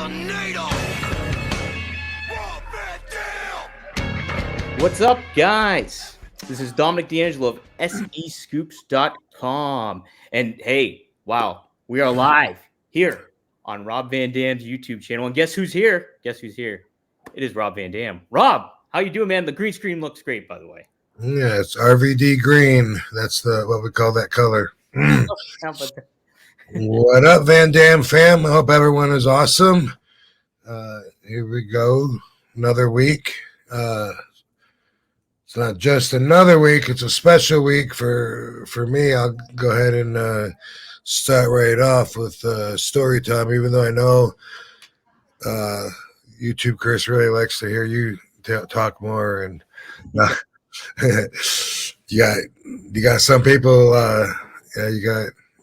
tornado. What's up, guys? This is Dominic D'Angelo of SEScoops.com. And hey, wow, we are live here on Rob Van Dam's YouTube channel. And guess who's here? Guess who's here? It is Rob Van Dam. Rob, how you doing, man? The green screen looks great, by the way. Yeah, it's RVD green. That's what we call that color. What up, Van Dam fam? I hope everyone is awesome. Here we go. Another week. It's not just another week. It's a special week for me. I'll go ahead and start right off with story time, even though I know YouTube Chris really likes to hear you talk more. And you got some people.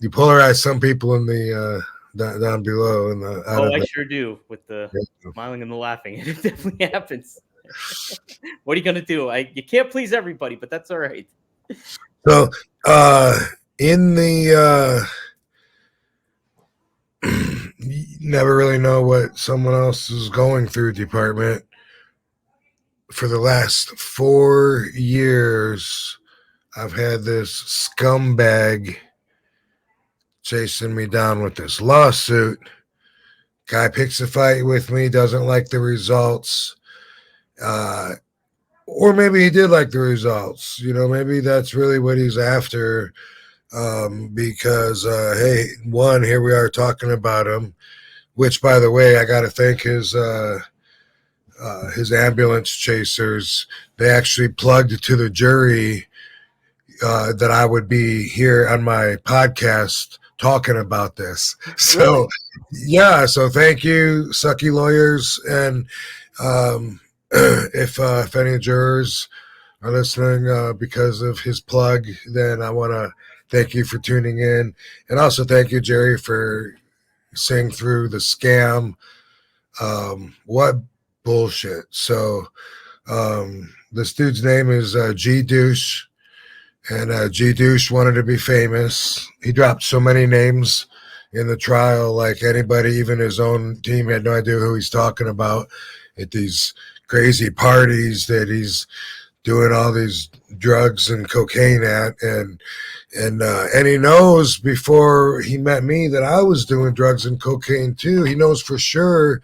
You polarize some people in the down below. I sure do, with the smiling and the laughing. It definitely happens. What are you gonna do? You can't please everybody, but that's all right. So, in the you never really know what someone else is going through department. For the last 4 years, I've had this scumbag chasing me down with this lawsuit. Guy picks a fight with me, doesn't like the results. Or maybe he did like the results. You know, maybe that's really what he's after. Because, hey, one, here we are talking about him, which, by the way, I got to thank his ambulance chasers. They actually plugged to the jury that I would be here on my podcast talking about this. So, yeah, so thank you, sucky lawyers. And if any jurors are listening because of his plug, then I want to thank you for tuning in. And also thank you, Jerry, for seeing through the scam. What bullshit. So this dude's name is G Douche. And G Douche wanted to be famous. He dropped so many names in the trial, like anybody, even his own team had no idea who he's talking about at these crazy parties that he's doing all these drugs and cocaine at. And he knows before he met me that I was doing drugs and cocaine too. He knows for sure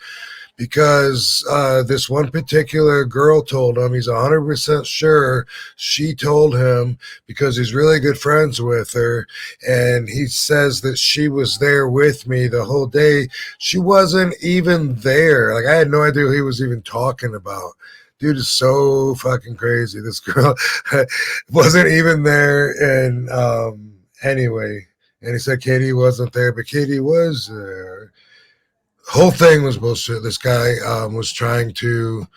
because this one particular girl told him. He's 100% sure she told him because he's really good friends with her. And he says that she was there with me the whole day. She wasn't even there. Like, I had no idea who he was even talking about. Dude is so fucking crazy. This girl wasn't even there. And anyway, and he said Katie wasn't there, but Katie was there. Whole thing was bullshit. This guy was trying to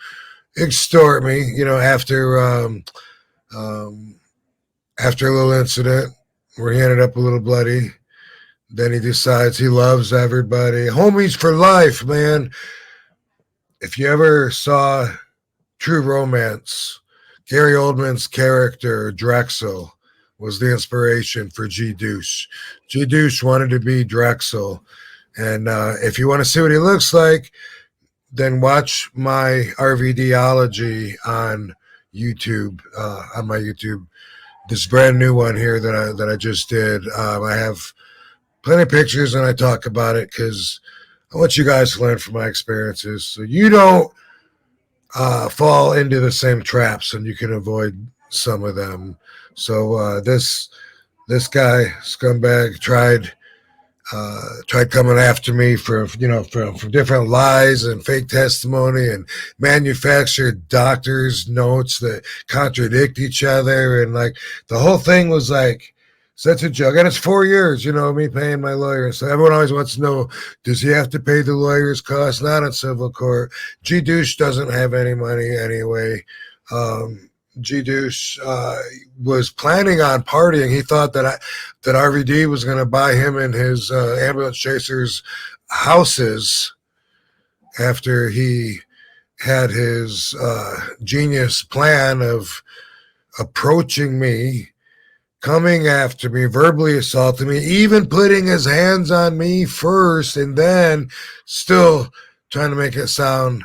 extort me, you know, after a little incident where he ended up a little bloody. Then he decides he loves everybody. Homies for life, man. If you ever saw True Romance, Gary Oldman's character, Drexel, was the inspiration for G Douche. G Douche wanted to be Drexel. And if you want to see what he looks like, then watch my RVDology on YouTube, on my YouTube. This brand new one here that I just did. I have plenty of pictures and I talk about it because I want you guys to learn from my experiences so you don't fall into the same traps and you can avoid some of them. So this guy, scumbag, tried coming after me for different lies and fake testimony and manufactured doctors' notes that contradict each other. And like the whole thing was like such a joke. And it's 4 years, you know, me paying my lawyer. So everyone always wants to know, does he have to pay the lawyer's costs? Not in civil court. G Douche doesn't have any money anyway. G Douche was planning on partying. He thought that RVD was going to buy him and his ambulance chasers houses after he had his genius plan of approaching me, coming after me, verbally assaulting me, even putting his hands on me first, and then still trying to make it sound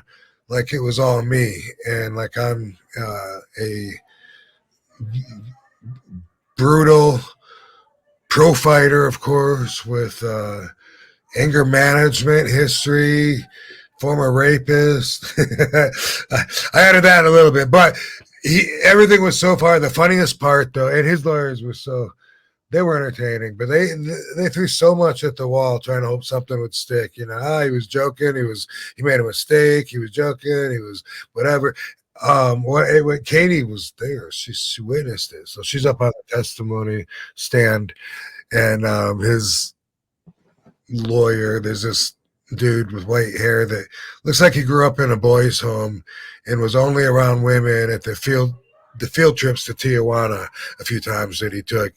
like it was all me and like I'm a brutal pro fighter, of course, with anger management history, former rapist. I added that a little bit, but everything was so far. The funniest part, though, and his lawyers were they were entertaining, but they threw so much at the wall trying to hope something would stick. He was joking. He made a mistake. He was joking. He was whatever. When Katie was there, she witnessed it, so she's up on the testimony stand, and his lawyer, there's this dude with white hair that looks like he grew up in a boys' home and was only around women at the field trips to Tijuana a few times that he took.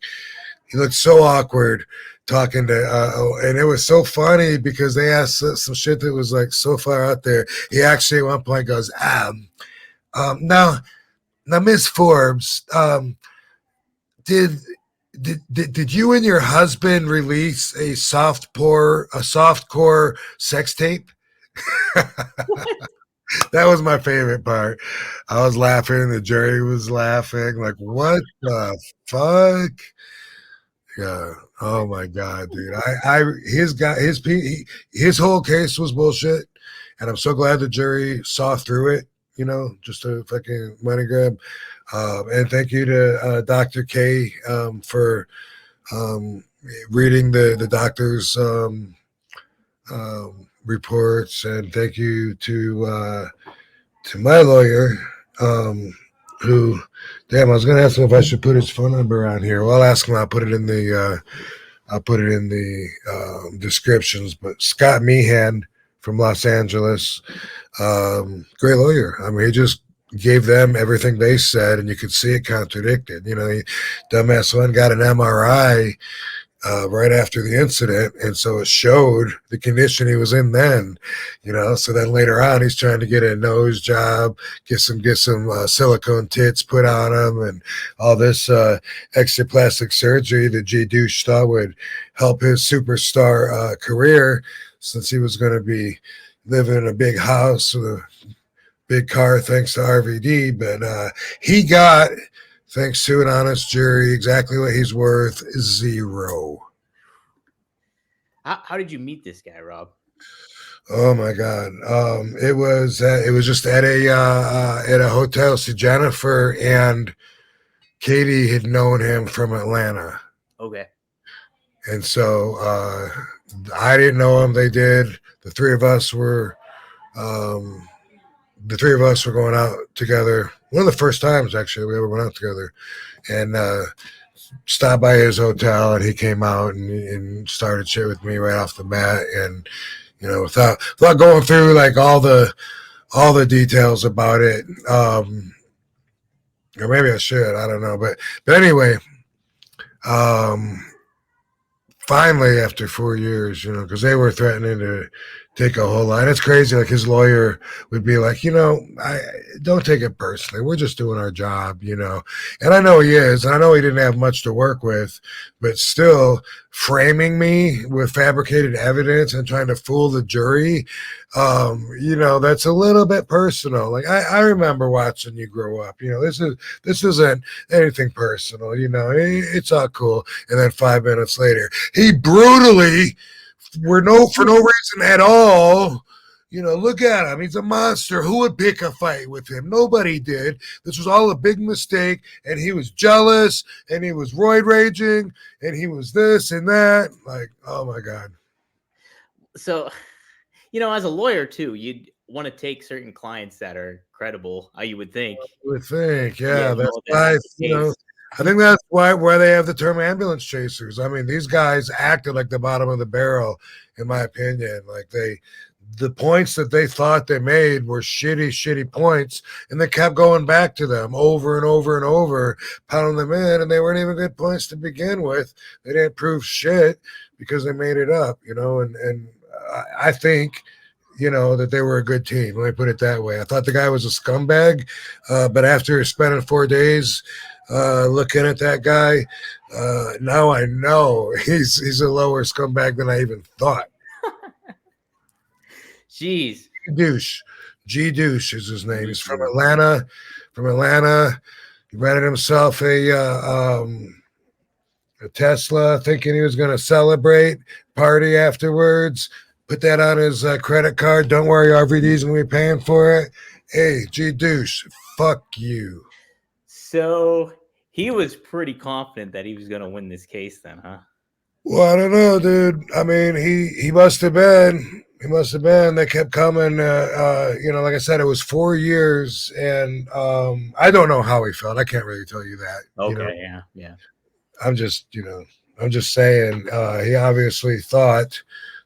He looked so awkward talking to, and it was so funny because they asked some shit that was like so far out there. He actually at one point goes, now, Miss Forbes, did you and your husband release a softcore sex tape? That was my favorite part. I was laughing, the jury was laughing, like, what the fuck? Yeah. Oh my God, dude. His whole case was bullshit, and I'm so glad the jury saw through it. Just a fucking money grab. And thank you to Dr. K for reading the doctor's reports, and thank you to my lawyer, who, damn, I was gonna ask him if I should put his phone number on here. Well, I'll ask him. I'll put it in the descriptions. But Scott Meehan from Los Angeles, great lawyer. I mean, he just gave them everything they said, and you could see it contradicted. Dumbass one got an MRI right after the incident, and so it showed the condition he was in then. So then later on, he's trying to get a nose job, get some silicone tits put on him, and all this extra plastic surgery that G. Douche thought would help his superstar career, since he was going to be living in a big house with a big car thanks to RVD. But he got, thanks to an honest jury, exactly what he's worth, 0. How did you meet this guy, Rob? Oh my God. It was just at a hotel. See, Jennifer and Katie had known him from Atlanta. Okay. And so I didn't know him. They did. The three of us were going out together. One of the first times, actually, we ever went out together, and stopped by his hotel, and he came out and started shit with me right off the bat. And without going through like all the details about it, or maybe I should, I don't know, but anyway, finally after 4 years, because they were threatening to take a whole lot. It's crazy. Like, his lawyer would be like, I don't take it personally. We're just doing our job, And I know he is, and I know he didn't have much to work with, but still framing me with fabricated evidence and trying to fool the jury, that's a little bit personal. Like, I remember watching you grow up. This isn't anything personal. It's all cool. And then 5 minutes later, he brutally, for no reason at all, look at him. He's a monster. Who would pick a fight with him? Nobody did. This was all a big mistake, and he was jealous, and he was roid raging, and he was this and that. Like, oh my God. So, as a lawyer too, you'd want to take certain clients that are credible. You would think. Yeah, that's why. I think that's why they have the term ambulance chasers. I mean, these guys acted like the bottom of the barrel, in my opinion. Like, the points that they thought they made were shitty points, and they kept going back to them over and over and over, pounding them in, and they weren't even good points to begin with. They didn't prove shit because they made it up, and I think, that they were a good team. Let me put it that way. I thought the guy was a scumbag, but after spending 4 days looking at that guy, now I know he's a lower scumbag than I even thought. Jeez. Douche. G Douche is his name. He's from G-Douche. Atlanta. From Atlanta. He rented himself a Tesla, thinking he was going to celebrate, party afterwards. Put that on his credit card. Don't worry, RVD's going to be paying for it. Hey, G Douche, fuck you. So he was pretty confident that he was going to win this case then, huh? Well, I don't know, dude. I mean, he must have been. He must have been. They kept coming. Like I said, it was 4 years, and I don't know how he felt. I can't really tell you that. Okay, yeah. I'm just saying. He obviously thought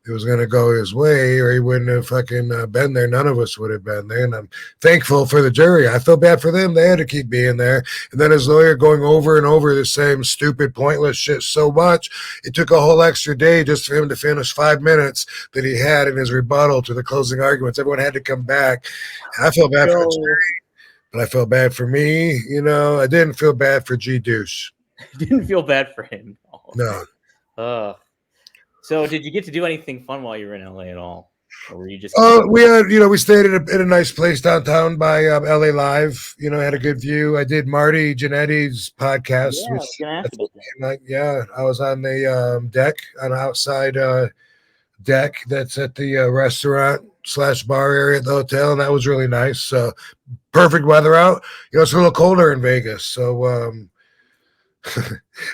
it was going to go his way, or he wouldn't have fucking been there. None of us would have been there, and I'm thankful for the jury. I feel bad for them. They had to keep being there, and then his lawyer going over and over the same stupid, pointless shit so much. It took a whole extra day just for him to finish 5 minutes that he had in his rebuttal to the closing arguments. Everyone had to come back, and I feel bad for the jury, but I felt bad for me. I didn't feel bad for G Douche. Didn't feel bad for him. No. So did you get to do anything fun while you were in LA at all? Or were you just we stayed in a nice place downtown by LA Live. Had a good view. I did Marty Jannetty's podcast. Yeah, I was gonna ask about that. I was on the deck, on the outside deck that's at the restaurant / bar area at the hotel, and that was really nice. Perfect weather out. It's a little colder in Vegas, so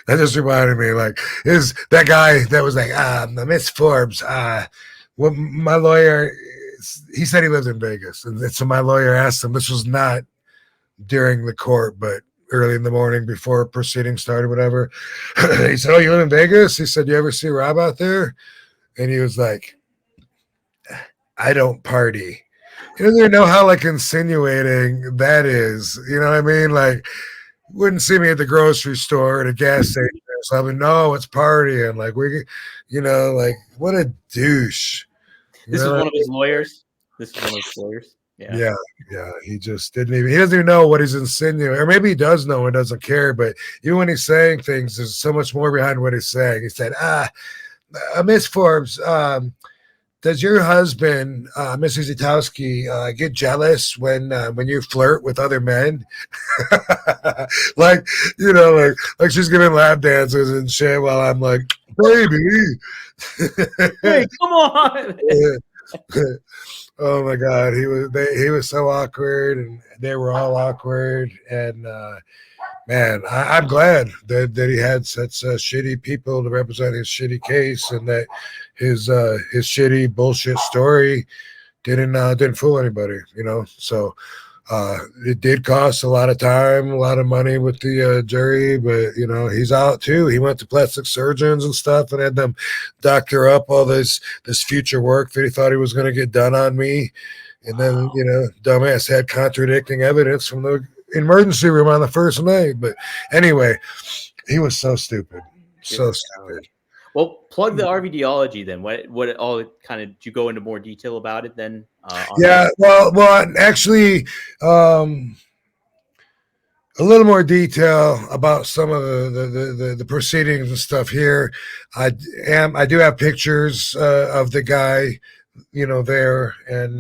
that just reminded me, is that guy that was like, Miss Forbes, well, my lawyer, he said he lives in Vegas, and so my lawyer asked him, this was not during the court, but early in the morning before proceedings started, whatever. He said, oh, you live in Vegas? He said, you ever see Rob out there? And he was like, I don't party. He doesn't even know how insinuating that is. You know what I mean? Wouldn't see me at the grocery or at a gas station or something. No, it's partying. What a douche. This is one of his lawyers. Yeah. Yeah. He just he doesn't even know what he's insinuating. Or maybe he does know and doesn't care, but even when he's saying things, there's so much more behind what he's saying. He said, Miss Forbes, does your husband, Mrs. Zitowski, get jealous when you flirt with other men? like she's giving lap dances and shit while I'm like, baby. Hey, come on. Oh my God, he was so awkward, and they were all awkward, and man, I'm glad that he had such shitty people to represent his shitty case, and that his shitty bullshit story didn't fool anybody, So it did cost a lot of time, a lot of money with the jury, but he's out too. He went to plastic surgeons and stuff and had them doctor up all this future work that he thought he was going to get done on me, and then dumbass had contradicting evidence from the emergency room on the first night. But anyway, he was so stupid. So stupid. Well, plug the RVDology then. What all kind of, did you go into more detail about it then? Well, actually, a little more detail about some of the proceedings and stuff here. I do have pictures of the guy, there, and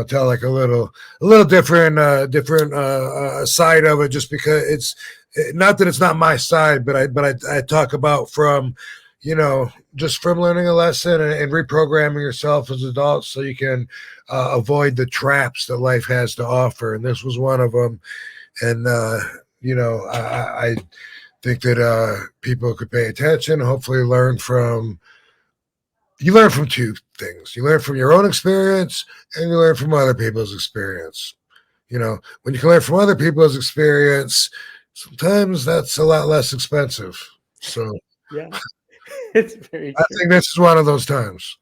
tell a little different side of it, just because it's not that it's not my side, but I talk about from, just from learning a lesson and reprogramming yourself as adults so you can avoid the traps that life has to offer. And this was one of them. And, I think that people could pay attention, hopefully learn from two things. You learn from your own experience, and you learn from other people's experience. When you can learn from other people's experience, sometimes that's a lot less expensive. So yeah, it's very true. I think this is one of those times.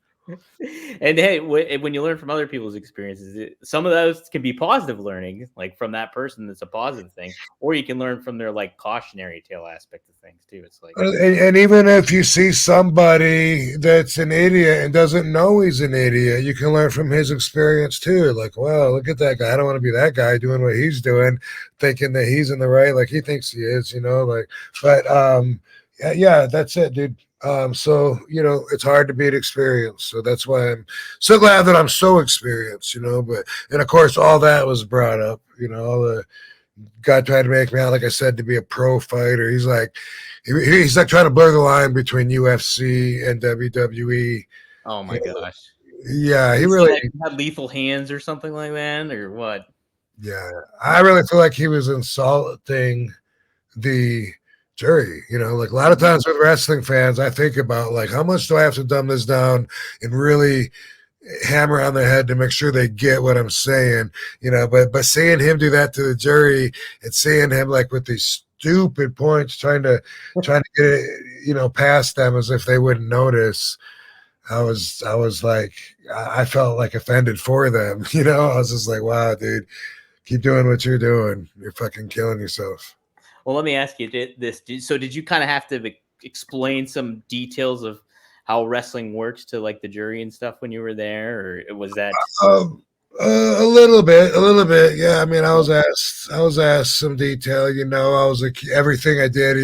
And hey, when you learn from other people's experiences, some of those can be positive learning, like from that person. That's a positive thing, or you can learn from their cautionary tale aspect of things too. It's and even if you see somebody that's an idiot and doesn't know he's an idiot, you can learn from his experience too. Well, look at that guy. I don't want to be that guy doing what he's doing, thinking that he's in the right, like he thinks he is. But yeah, that's it, dude. So, it's hard to beat experience. So that's why I'm so glad that I'm so experienced, but, and of course, all that was brought up, all the guy tried to make me out, like I said, to be a pro fighter. He's like trying to blur the line between UFC and WWE. Oh my gosh. Yeah, he Is really like had lethal hands or something like that, or what? Yeah, I really feel like he was insulting the jury. Like a lot of times with wrestling fans, I think about like how much do I have to dumb this down and really hammer on the head to make sure they get what I'm saying. But seeing him do that to the jury and seeing him like with these stupid points trying to get it, past them as if they wouldn't notice. I was like, I felt like offended for them. I was just like, wow, dude, keep doing what you're doing. You're fucking killing yourself. Well, let me ask you this. So did you kind of have to explain some details of how wrestling works to like the jury and stuff when you were there, or was that? A little bit. Yeah. I mean, I was asked some detail. I was like, everything I did.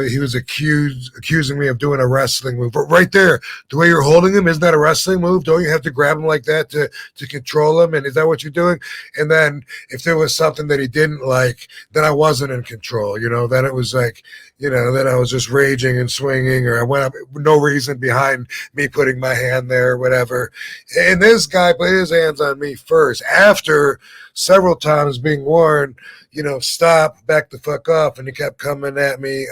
He was accusing me of doing a wrestling move. But right there, the way you're holding him, isn't that a wrestling move? Don't you have to grab him like that to control him? And is that what you're doing? And then if there was something that he didn't like, then I wasn't in control. Then it was like, then I was just raging and swinging, or I went up no reason behind me putting my hand there or whatever. And this guy put his hands on me first, after several times being warned, stop, back the fuck up. And he kept coming at me,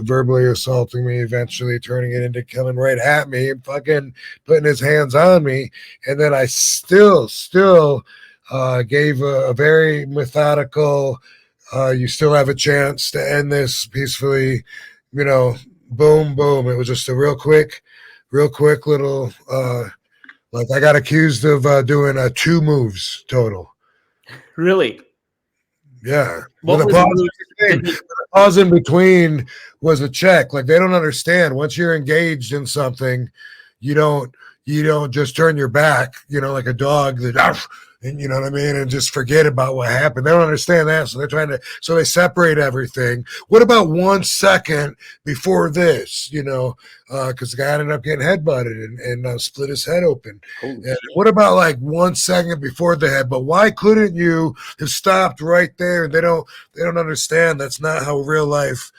verbally assaulting me, eventually turning it into coming right at me and fucking putting his hands on me. And then I still gave a very methodical, you still have a chance to end this peacefully, boom, boom. It was just a real quick little, like I got accused of doing 2 moves total. Really? Yeah. What was the pause in between was a check. Like they don't understand. Once you're engaged in something, you don't just turn your back, like a dog that, and you know what I mean, and just forget about what happened. They don't understand that, so they separate everything. What about 1 second before this? Because the guy ended up getting headbutted and split his head open. And what about like 1 second before the head? But why couldn't you have stopped right there? They don't understand. That's not how real life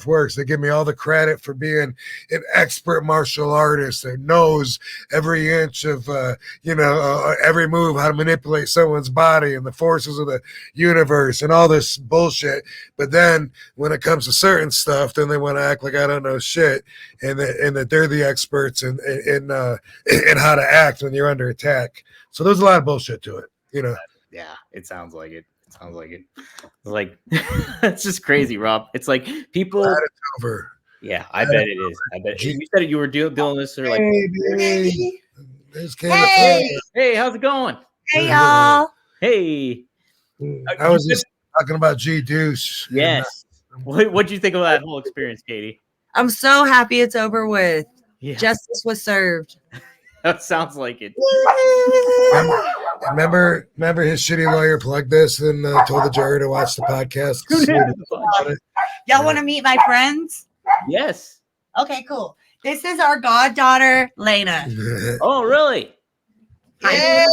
works. They give me all the credit for being an expert martial artist that knows every inch of, every move, how to manipulate someone's body and the forces of the universe and all this bullshit. But then when it comes to certain stuff, then they want to act like I don't know shit, and that they're the experts in how to act when you're under attack. So there's a lot of bullshit to it, Yeah, it sounds like it. Like it's just crazy, Rob. It's like people. It's over. Yeah, I bet it is. I bet you said you were doing this, or like, hey, how's it going? Hey, y'all. Hey, I was just talking about G Deuce. Yes. What'd you think of that whole experience, Katie? I'm so happy it's over with. Yeah. Justice was served. That sounds like it. Remember his shitty lawyer plugged this and told the jury to watch the podcast. Y'all want to meet my friends? Yes. Okay, cool. This is our goddaughter, Lena. Oh, really? Hey.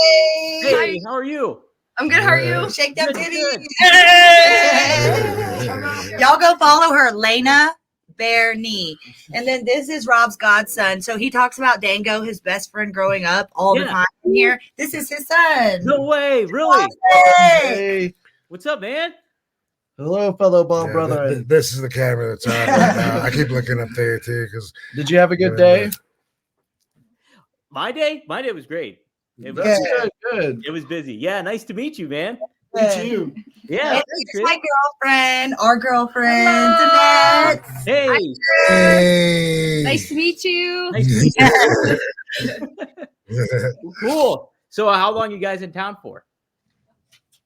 Hey, how are you? I'm good. How are you? Shake that titty. Y'all go follow her, Lena Bare Knee. And then this is Rob's godson. So he talks about Dango, his best friend growing up, all the time here. This is his son. No way, really? Hey. What's up, man? Hello, fellow ball brother. This is the camera that's on right now. I keep looking up there too. Did you have a good day? My day was great. It was good. It was busy. Yeah, nice to meet you, man. Me too. Yeah. This is my girlfriend, our girlfriend, Annette. Hey. Nice to meet you. Nice to meet you. Cool. So how long you guys in town for?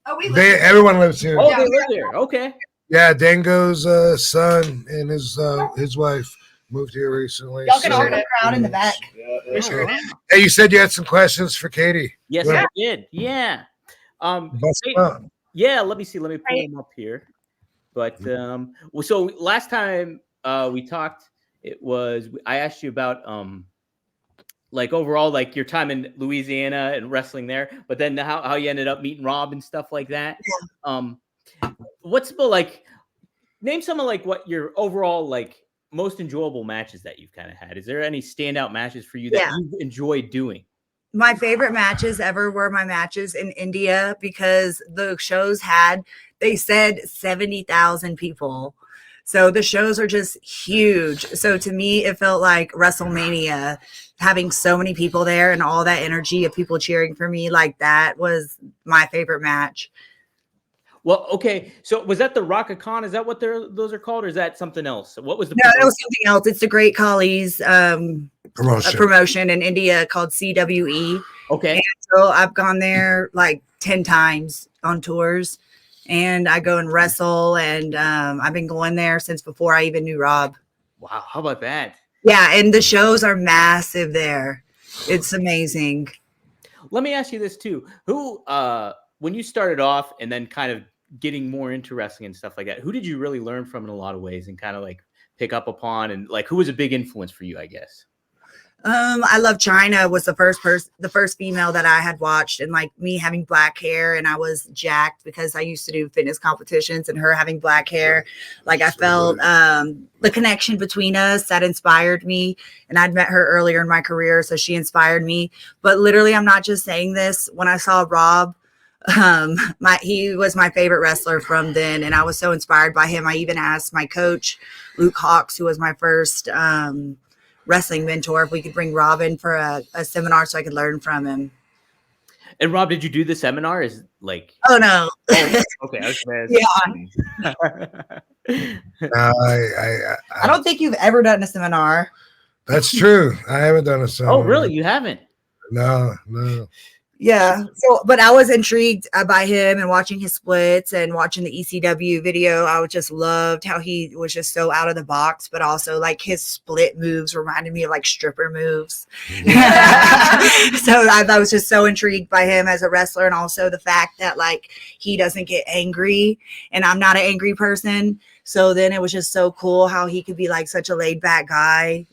Oh, everyone lives here. Oh, they live there. Okay. Yeah, Dango's son and his wife moved here recently. Y'all can all crowd in the back. Hey, you said you had some questions for Katie. Yes, I did. Yeah. Yeah, let me see. Let me pull them up here. But well, so last time we talked, I asked you about like overall, like your time in Louisiana and wrestling there, but then how you ended up meeting Rob and stuff like that. Yeah. What's the like? Name some of like what your overall like most enjoyable matches that you've kind of had. Is there any standout matches for you that you've enjoyed doing? My favorite matches ever were my matches in India because the shows they said 70,000 people. So the shows are just huge. So to me, it felt like WrestleMania, having so many people there and all that energy of people cheering for me. Like that was my favorite match. Well, okay. So was that the Rock of Con? Is that what those are called, or is that something else? What was the? No, it was something else. It's the Great Khali's promotion in India called CWE. Okay. And so I've gone there like 10 times on tours, and I go and wrestle, and I've been going there since before I even knew Rob. Wow, how about that? Yeah, and the shows are massive there. It's amazing. Let me ask you this too. Who when you started off and then kind of getting more into wrestling and stuff like that, who did you really learn from in a lot of ways and kind of like pick up upon, and like who was a big influence for you, I guess? I love China was the first female that I had watched, and like me having black hair, and I was jacked because I used to do fitness competitions, and her having black hair, like I felt the connection between us that inspired me. And I'd met her earlier in my career, so she inspired me. But literally, I'm not just saying this. When I saw Rob, he was my favorite wrestler from then, and I was so inspired by him. I even asked my coach, Luke Hawks, who was my first wrestling mentor, if we could bring Rob in for a seminar so I could learn from him. And Rob, did you do the seminar? Is like, oh no. Okay, I was yeah. I don't think you've ever done a seminar. That's true. I haven't done a seminar. Oh, really? You haven't? No. Yeah. So, but I was intrigued by him and watching his splits and watching the ECW video. I just loved how he was just so out of the box, but also like his split moves reminded me of like stripper moves. So I was just so intrigued by him as a wrestler, and also the fact that like he doesn't get angry, and I'm not an angry person. So then it was just so cool how he could be like such a laid back guy,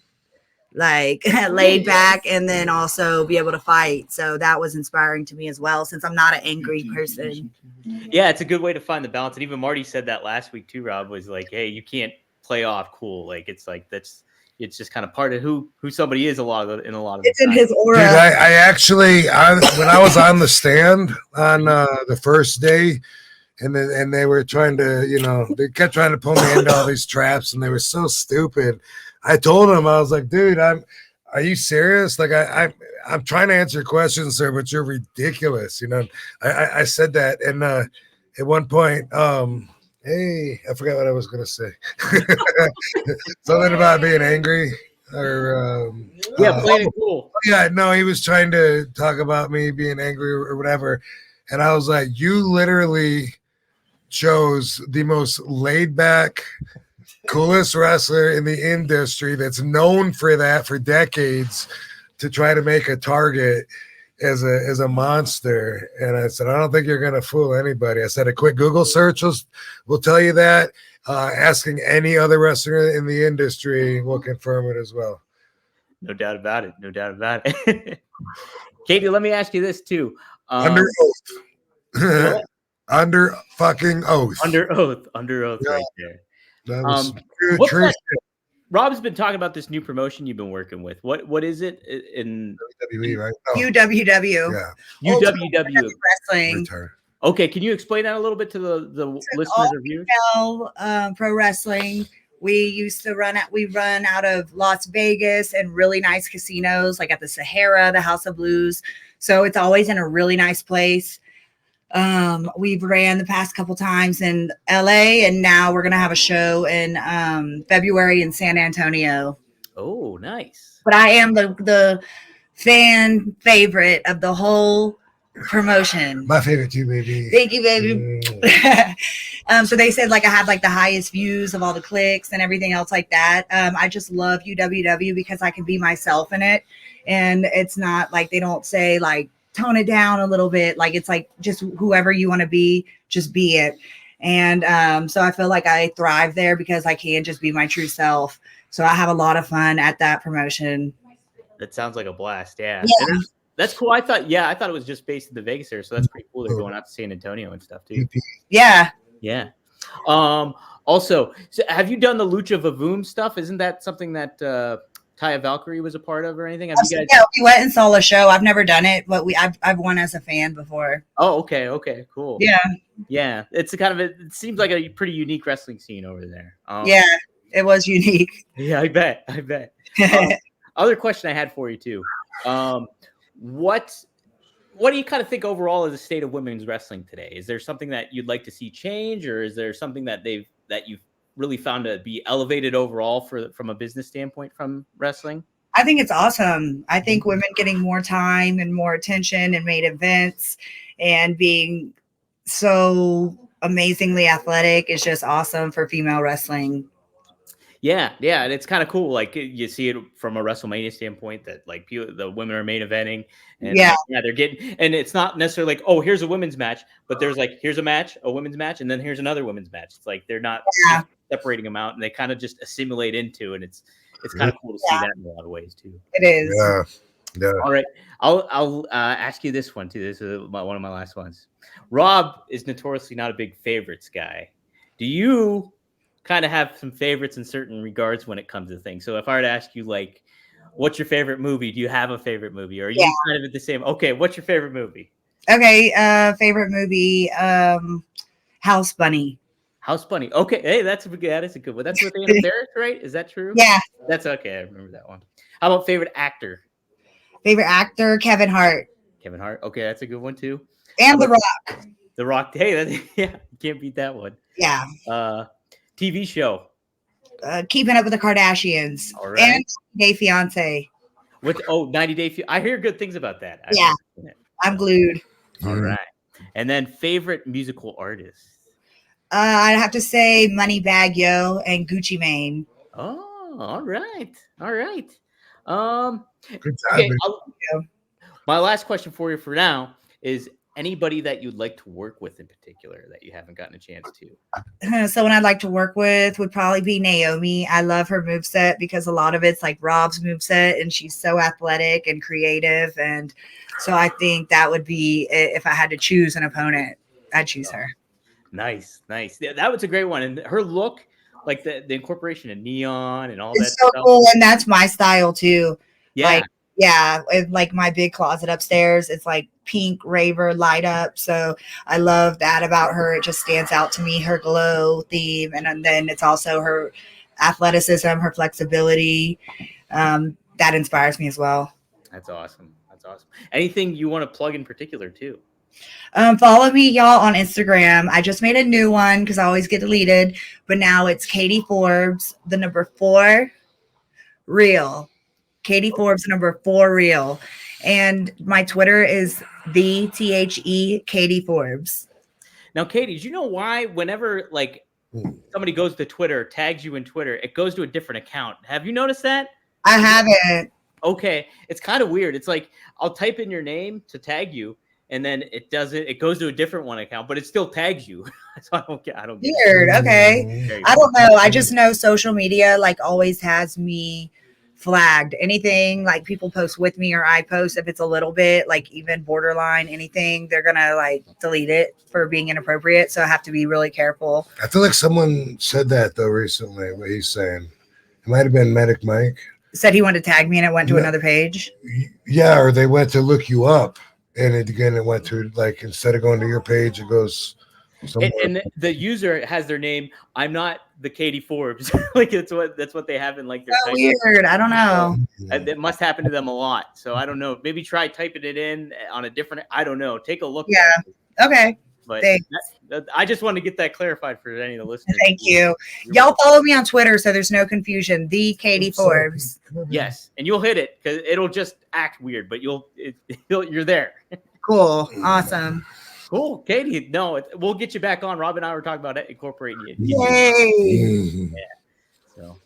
like laid back, and then also be able to fight. So that was inspiring to me as well, since I'm not an angry person. Yeah, it's a good way to find the balance. And even Marty said that last week too, Rob, was like, hey, you can't play off cool. Like it's like it's just kind of part of who somebody is in a lot of it's in his aura. Dude, I actually when I was on the stand on the first day, and they were trying to, they kept trying to pull me into all these traps, and they were so stupid. I told him, I was like, dude, are you serious? Like I'm trying to answer questions, sir, but you're ridiculous. I said that. And at one point, hey, I forgot what I was going to say. Something about being angry or playing it cool. Yeah, no, he was trying to talk about me being angry or whatever. And I was like, you literally chose the most laid back, coolest wrestler in the industry that's known for that for decades to try to make a target as a monster. And I said, I don't think you're going to fool anybody. I said, a quick Google search will tell you that. Asking any other wrestler in the industry will confirm it as well. No doubt about it. Katie, let me ask you this too. Under oath. Under fucking oath. Under oath yeah. Right there. That was true. Rob's been talking about this new promotion you've been working with. What is it in WWE, right? UWW. Yeah. UWW wrestling. Okay, can you explain that a little bit to the listeners or viewers? Pro wrestling. We run out of Las Vegas and really nice casinos, like at the Sahara, the House of Blues. So it's always in a really nice place. We've ran the past couple times in LA, and now we're gonna have a show in February in San Antonio. Oh, nice. But I am the fan favorite of the whole promotion. My favorite too, baby. Thank you, baby. So they said like I had like the highest views of all the clicks and everything else like that. I just love UWW because I can be myself in it, and it's not like they don't say like tone it down a little bit. Like it's like just whoever you want to be, just be it. And so I feel like I thrive there because I can just be my true self. So I have a lot of fun at that promotion. That sounds like a blast. Yeah. Yeah. And that's cool. I thought it was just based in the Vegas area. So that's pretty cool. They're going out to San Antonio and stuff too. Yeah. Yeah. Also, so have you done the Lucha Vavoom stuff? Isn't that something that Taya Valkyrie was a part of or anything? Have you guys? Yeah, we went and saw a show. I've never done it, but I've won as a fan before. Oh, okay. Okay, cool. Yeah. Yeah. It's it seems like a pretty unique wrestling scene over there. Yeah, it was unique. Yeah, I bet. Other question I had for you too. What do you kind of think overall is the state of women's wrestling today? Is there something that you'd like to see change, or is there something that you've really found to be elevated overall from a business standpoint from wrestling? I think it's awesome. I think women getting more time and more attention and main events and being so amazingly athletic is just awesome for female wrestling. Yeah, and it's kind of cool. Like you see it from a WrestleMania standpoint that like the women are main eventing, and they're getting, and it's not necessarily like, oh, here's a women's match, but there's like here's a women's match, and then here's another women's match. It's like they're not separating them out, and they kind of just assimilate into, and it's kind of cool to see that in a lot of ways too. It is. Yeah. All right, I'll ask you this one too. This is one of my last ones. Rob is notoriously not a big favorites guy. Do you kind of have some favorites in certain regards when it comes to things? So if I were to ask you, like, what's your favorite movie? Do you have a favorite movie? Or are you kind of at the same? Okay, what's your favorite movie? Okay, favorite movie, House Bunny. House Bunny. Okay, hey, that is a good one. That's with Anna Faris, right? Is that true? Yeah. That's okay. I remember that one. How about favorite actor? Favorite actor, Kevin Hart. Kevin Hart. Okay, that's a good one too. And The Rock. The Rock. Hey, you can't beat that one. Yeah. TV show. Keeping Up with the Kardashians. All right. And 90 Day Fiance. 90 Day I hear good things about that. I'm glued. All right. And then favorite musical artist. I'd have to say Moneybagg Yo and Gucci Mane. Oh, all right. Good time. Okay, my last question for you for now is anybody that you'd like to work with in particular that you haven't gotten a chance to? Someone I'd like to work with would probably be Naomi. I love her moveset because a lot of it's like Rob's moveset, and she's so athletic and creative. And so I think that would be, if I had to choose an opponent, I'd choose her. Nice. Yeah, that was a great one. And her look, like the incorporation of neon and all it's that so stuff. Cool. And that's my style too. Yeah. Like my big closet upstairs, it's like pink raver light up. So I love that about her. It just stands out to me, her glow theme. And then it's also her athleticism, her flexibility. That inspires me as well. That's awesome. Anything you want to plug in particular too? Follow me, y'all, on Instagram. I just made a new one because I always get deleted, but now it's Katie Forbes, the number 4 real. Katie Forbes, number 4 real. And my Twitter is THE Katie Forbes. Now, Katie, did you know why whenever like somebody goes to Twitter, tags you in Twitter, it goes to a different account? Have you noticed that? I haven't. Okay. It's kind of weird. It's like I'll type in your name to tag you, and then it goes to a different one account, but it still tags you. So I don't get weird. Okay. I don't know. I just know social media like always has me flagged. Anything like people post with me or I post, if it's a little bit like even borderline anything, they're gonna like delete it for being inappropriate. So I have to be really careful. I feel like someone said that though recently, what he's saying. It might have been Medic Mike. Said he wanted to tag me and it went to another page. Yeah, or they went to look you up. And it went to like, instead of going to your page, it goes somewhere. And the user has their name. I'm not the Katie Forbes. Like that's what they have in like their. So weird. I don't know. It must happen to them a lot. So I don't know. Maybe try typing it in on a different. I don't know. Take a look. Yeah. Okay. But I just wanted to get that clarified for any of the listeners. Thank you. Y'all follow me on Twitter so there's no confusion. The Katie Forbes. Yes, and you'll hit it because it'll just act weird, but you're there. Cool. Awesome. Cool, Katie. No, we'll get you back on. Rob and I were talking about incorporating you. Yay! Yeah. So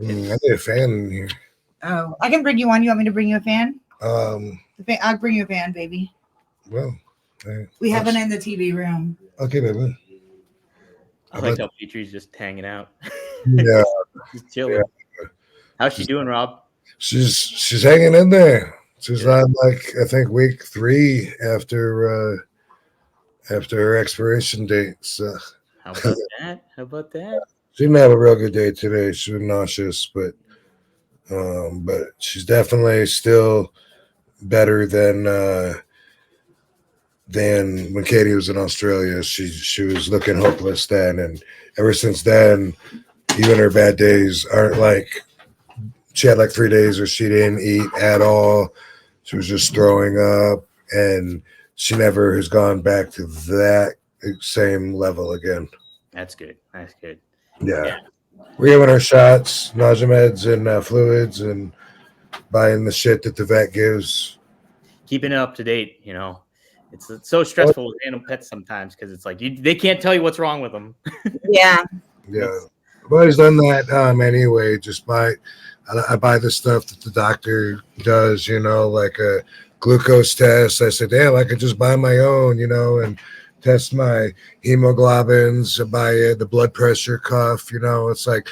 I need a fan in here. Oh, I can bring you one. You want me to bring you a fan? I'll bring you a fan, baby. Well. We have one in the TV room. Okay, baby. I like how Petrie's just hanging out. Yeah, Just chilling. How's she doing, Rob? she's hanging in there. She's Yeah. on like I think week 3 after her expiration date. So How about that? How about that? she didn't have a real good day today. She was nauseous, but she's definitely still better than when Katie was in Australia. She was looking hopeless then, and ever since then, even her bad days aren't like. She had like 3 days where she didn't eat at all. She was just throwing up, and she never has gone back to that same level again. That's good. That's good. Yeah. We're giving her shots, nausea meds, and fluids, and buying the shit that the vet gives. Keeping it up to date, you know. It's so stressful with animal pets sometimes because it's like they can't tell you what's wrong with them. Yeah. Yeah. I've always done that anyway. I buy the stuff that the doctor does, like a glucose test. I said, damn, I could just buy my own, and test my hemoglobins, buy the blood pressure cuff, it's like,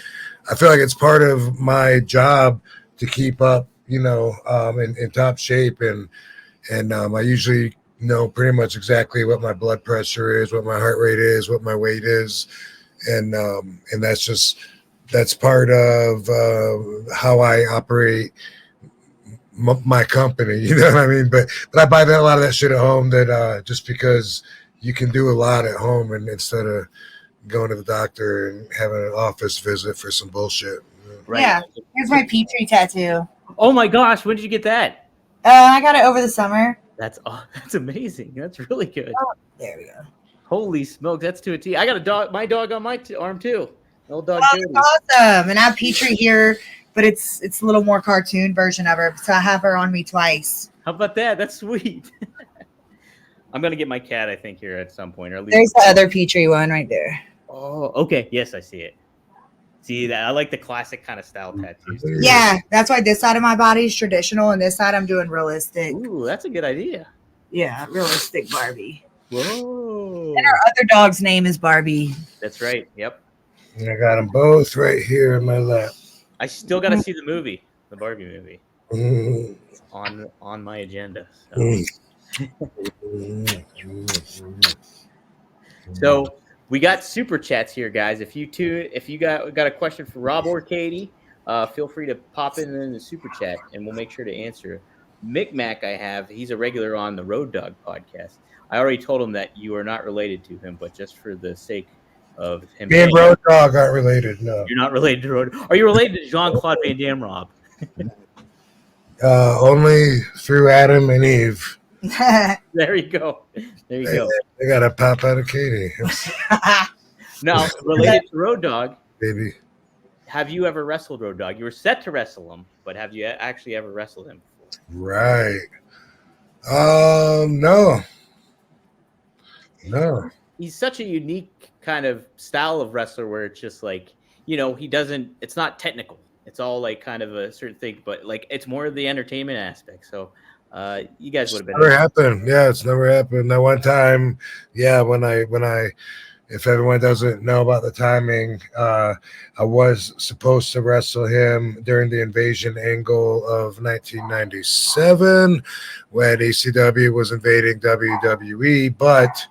I feel like it's part of my job to keep up, in top shape. And I usually know pretty much exactly what my blood pressure is, what my heart rate is, what my weight is. And that's part of how I operate my company. You know what I mean? But I buy a lot of that shit at home. That just because you can do a lot at home, and instead of going to the doctor and having an office visit for some bullshit. Right. Yeah. Here's my Petrie tattoo. Oh my gosh, when did you get that? I got it over the summer. That's amazing. That's really good. Oh, there we go. Holy smoke, that's to a T. I got a dog, my dog on my arm too. Old dog Oh, Jody. that's awesome. And I have Petrie here, but it's a little more cartoon version of her. So I have her on me twice. How about that? That's sweet. I'm gonna get my cat, I think, here at some point, or at least There's the other Petrie one right there. Oh, okay. Yes, I see it. See that? I like the classic kind of style tattoos. Yeah, that's why this side of my body is traditional, and this side I'm doing realistic. Ooh, that's a good idea. Yeah, realistic Barbie. Whoa. And our other dog's name is Barbie. That's right. Yep. And I got them both right here in my lap. I still got to see the movie, the Barbie movie. Mm. It's on my agenda. So. So we got super chats here, guys. If you got a question for Rob or Katie, feel free to pop in the super chat, and we'll make sure to answer. Micmac, he's a regular on the Road Dog podcast. I already told him that you are not related to him, but just for the sake of him, me and Road Dog aren't related. No, you're not related to Road. Are you related to Jean-Claude Van Damme, Rob? Only through Adam and Eve. There you go. There you go. They got a pop out of Katie. Now, related to Road Dog, baby. Have you ever wrestled Road Dog? You were set to wrestle him, but have you actually ever wrestled him before? Right. No. He's such a unique kind of style of wrestler where it's just like, it's not technical. It's all like kind of a certain thing, but like it's more of the entertainment aspect. So you guys would have been. Never happened. Yeah, it's never happened. That one time, yeah, when I if everyone doesn't know about the timing, I was supposed to wrestle him during the Invasion angle of 1997 when ECW was invading WWE, but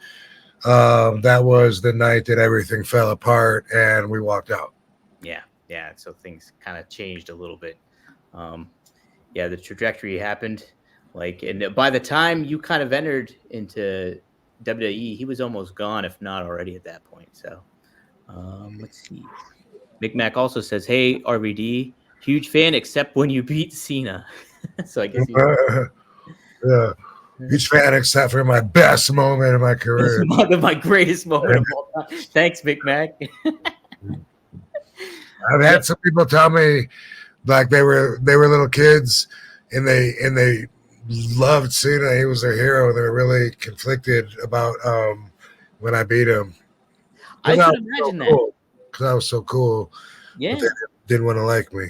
that was the night that everything fell apart and we walked out. Yeah. So things kind of changed a little bit. The trajectory happened. And by the time you kind of entered into WWE, he was almost gone, if not already at that point. So let's see. Micmac also says, "Hey RVD, huge fan except when you beat Cena." So I guess yeah, huge fan except for my best moment of my career. My greatest moment of all time. Thanks, Micmac. I've had some people tell me like they were little kids and they loved Cena. He was their hero. They were really conflicted about when I beat him. I could imagine that because I was so cool. Yeah, but they didn't want to like me.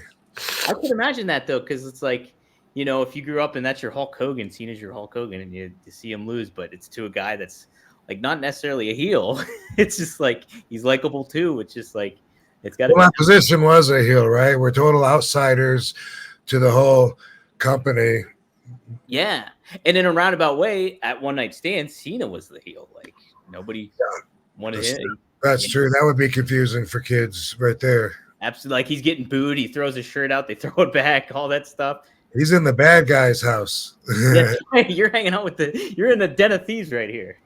I could imagine that though, because it's like, if you grew up and that's your Hulk Hogan, Cena's your Hulk Hogan, and you see him lose, but it's to a guy that's like not necessarily a heel. It's just like he's likable too. It's just like it's got to Well, be. my position was a heel, right? We're total outsiders to the whole company. Yeah, and in a roundabout way, at One Night Stand, Cena was the heel. Like nobody wanted him. That's true. That would be confusing for kids right there. Absolutely, like he's getting booed. He throws his shirt out. They throw it back. All that stuff. He's in the bad guy's house. That's right. You're hanging out with you're in the den of thieves right here.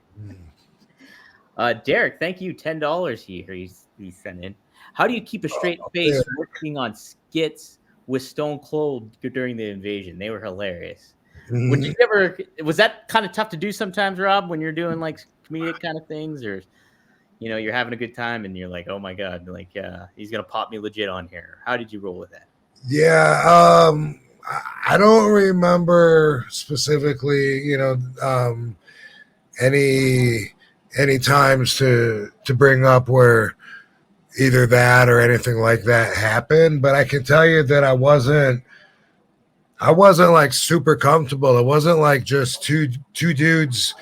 Derek, thank you. $10 here. He's sent in. How do you keep a straight face working on skits with Stone Cold during the invasion? They were hilarious. Would you ever? Was that kind of tough to do sometimes, Rob, when you're doing like comedic kind of things, or you're having a good time and you're like, oh my god, like he's gonna pop me legit on here? How did you roll with that? Yeah, I don't remember specifically, any times to bring up where either that or anything like that happened. But I can tell you that I wasn't like super comfortable. It wasn't like just two dudes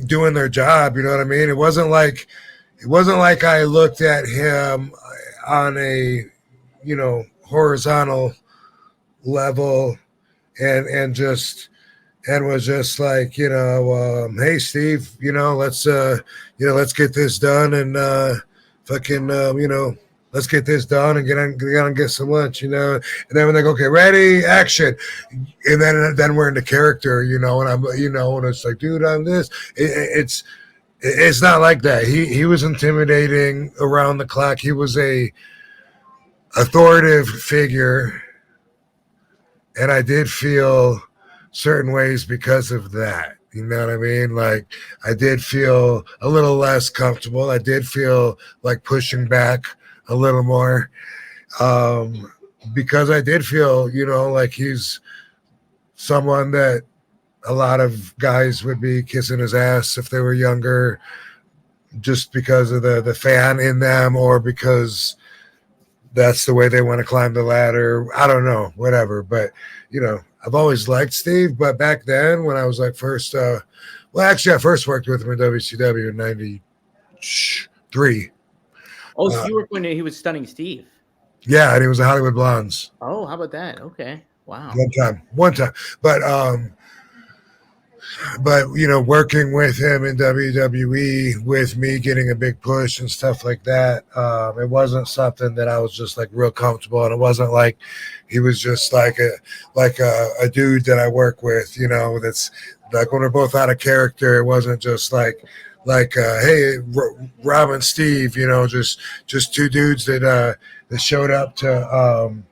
doing their job. You know what I mean? It wasn't like I looked at him on a horizontal level and was just like, hey Steve, let's get this done and let's get this done and get on and get some lunch, and then when they go, okay, ready, action, and then we're into character, and I'm, and it's like, dude, I'm this. It's not like that. He was intimidating around the clock. He was a authoritative figure, and I did feel certain ways because of that. You know what I mean? Like, I did feel a little less comfortable. I did feel like pushing back a little more, because I did feel, like he's someone that a lot of guys would be kissing his ass if they were younger, just because of the fan in them, or because that's the way they want to climb the ladder. I don't know, whatever. But, I've always liked Steve. But back then when I was like first, I first worked with him in WCW in 93. Oh, so you worked when he was Stunning Steve. Yeah, and he was a Hollywood Blondes. Oh, how about that? Okay. Wow. One time. But working with him in WWE, with me getting a big push and stuff like that, it wasn't something that I was just like real comfortable, and it wasn't like he was just like a dude that I work with, that's like when we're both out of character. It wasn't just like hey, Rob and Steve, just two dudes that showed up to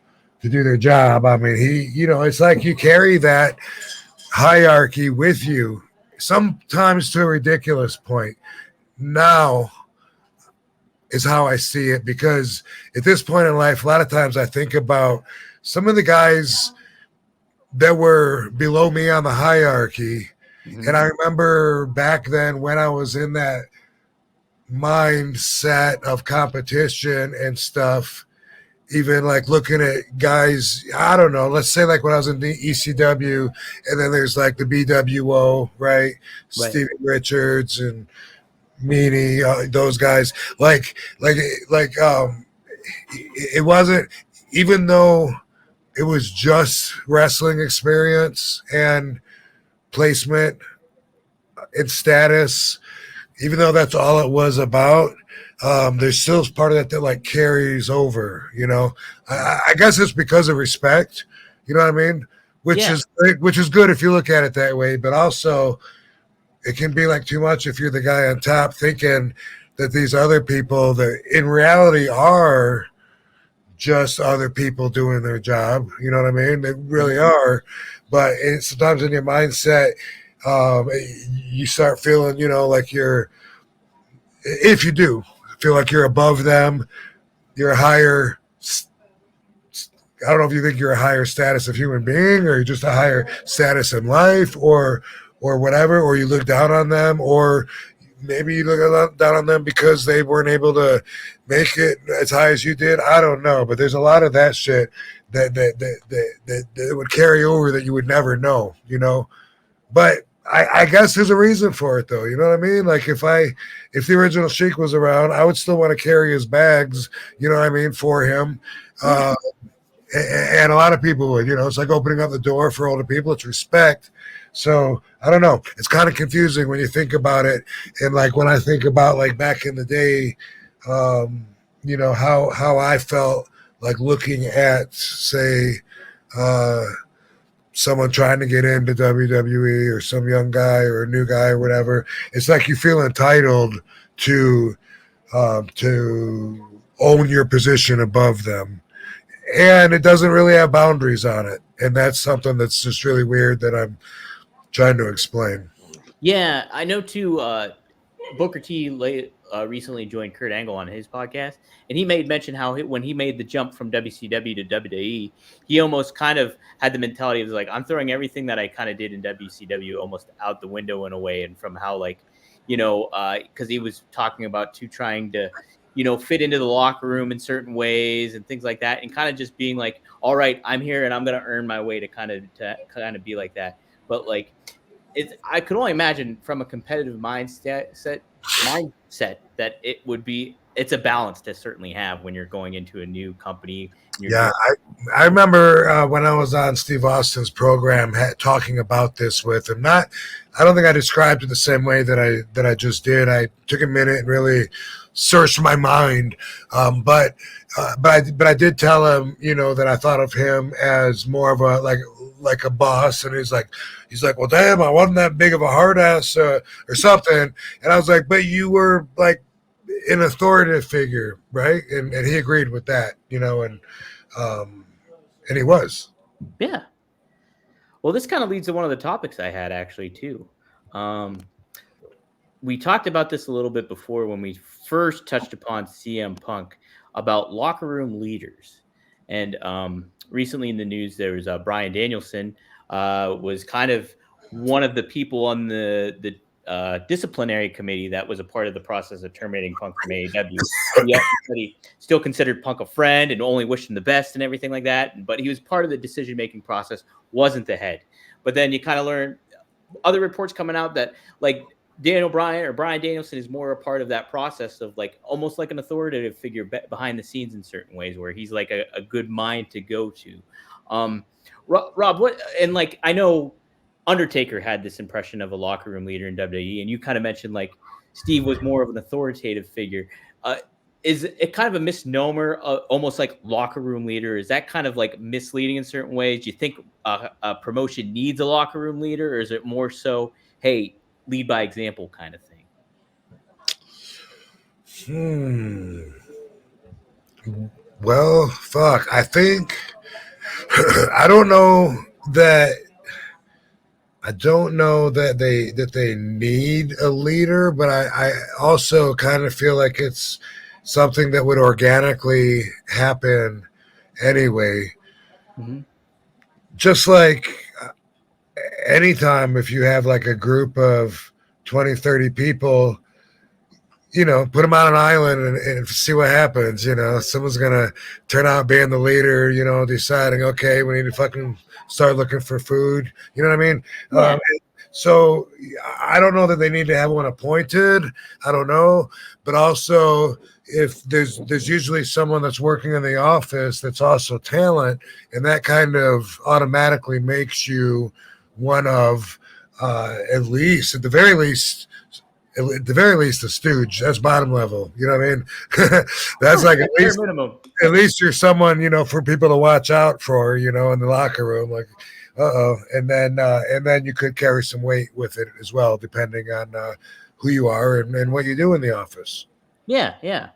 do their job. I mean, it's like you carry that hierarchy with you, sometimes to a ridiculous point. Now is how I see it, because at this point in life, a lot of times I think about some of the guys that were below me on the hierarchy. And I remember back then when I was in that mindset of competition and stuff, even like looking at guys, I don't know, let's say like when I was in the ECW, and then there's like the BWO, right? Stevie Richards and Meanie, those guys, it wasn't, even though it was just wrestling experience and placement and status, even though that's all it was about, there's still part of that like carries over, I guess it's because of respect, you know what I mean? Which is good if you look at it that way, but also it can be like too much if you're the guy on top thinking that these other people that in reality are just other people doing their job, you know what I mean? They really are. But sometimes in your mindset, you start feeling, like if you do feel like you're above them, you're a higher, I don't know if you think you're a higher status of human being, or you're just a higher status in life, or whatever, or you look down on them, or maybe you look down on them because they weren't able to make it as high as you did. I don't know, but there's a lot of that shit that would carry over that you would never know, But I guess there's a reason for it though. You know what I mean? Like if the original Sheik was around, I would still want to carry his bags, you know what I mean, for him. And a lot of people would, it's like opening up the door for older people. It's respect. So I don't know. It's kind of confusing when you think about it. And like when I think about like back in the day, how I felt like looking at, say, someone trying to get into WWE or some young guy or a new guy or whatever. It's like you feel entitled to own your position above them. And it doesn't really have boundaries on it. And that's something that's just really weird that I'm trying to explain. Yeah, I know too. Booker T recently joined Kurt Angle on his podcast, and he made mention how when he made the jump from WCW to WWE, he almost kind of had the mentality of like, I'm throwing everything that I kind of did in WCW almost out the window in a way, and from how like, because he was talking about trying to, fit into the locker room in certain ways and things like that, and kind of just being like, all right, I'm here and I'm going to earn my way to kind of be like that. But like, I could only imagine from a competitive mindset that it's a balance to certainly have when you're going into a new company. Yeah, I remember when I was on Steve Austin's program talking about this with him. I don't think I described it the same way that I just did. I took a minute and really searched my mind, but I did tell him, that I thought of him as more of a like a boss, and he's like, well, damn, I wasn't that big of a hard ass or something, and I was like, but you were like an authoritative figure, right? And he agreed with that, and he was. Yeah. Well, this kind of leads to one of the topics I had actually too. We talked about this a little bit before when we first touched upon CM Punk about locker room leaders. And recently in the news, there was Bryan Danielson was kind of one of the people on the disciplinary committee that was a part of the process of terminating Punk from AEW. He still considered Punk a friend and only wished him the best and everything like that. But he was part of the decision-making process, wasn't the head. But then you kind of learn other reports coming out that like Bryan Danielson is more a part of that process of like almost like an authoritative figure behind the scenes in certain ways where he's like a good mind to go to. Rob, what, and like, I know Undertaker had this impression of a locker room leader in WWE, and you kind of mentioned like Steve was more of an authoritative figure. Is it kind of a misnomer, almost like locker room leader? Is that kind of like misleading in certain ways? Do you think a promotion needs a locker room leader, or is it more so, hey, lead by example kind of thing? Well, fuck. I think I don't know that they need a leader, but I also kind of feel like it's something that would organically happen anyway. Mm-hmm. Just like anytime if you have like a group of 20, 30 people, put them on an island and see what happens. Someone's going to turn out being the leader, deciding, okay, we need to fucking start looking for food. You know what I mean? Yeah. So I don't know that they need to have one appointed. I don't know. But also, if there's usually someone that's working in the office that's also talent, and that kind of automatically makes you one of at the very least, a stooge. That's bottom level. You know what I mean? That's like at least minimum. At least you're someone, for people to watch out for, in the locker room. Like, and then you could carry some weight with it as well, depending on who you are and what you do in the office. Yeah.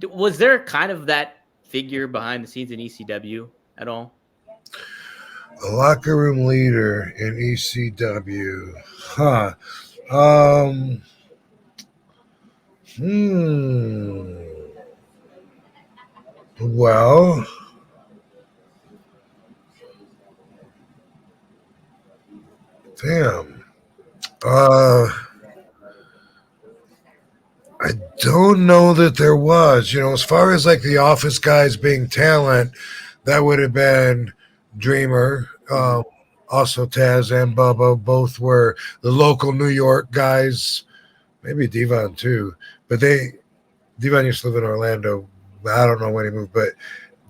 Was there kind of that figure behind the scenes in ECW at all? A locker room leader in ECW, huh? Well, damn. I don't know that there was. As far as like the office guys being talent, that would have been Dreamer. also Taz and Bubba. Both were the local New York guys, maybe Devon too. But Devon used to live in Orlando. I don't know when he moved, but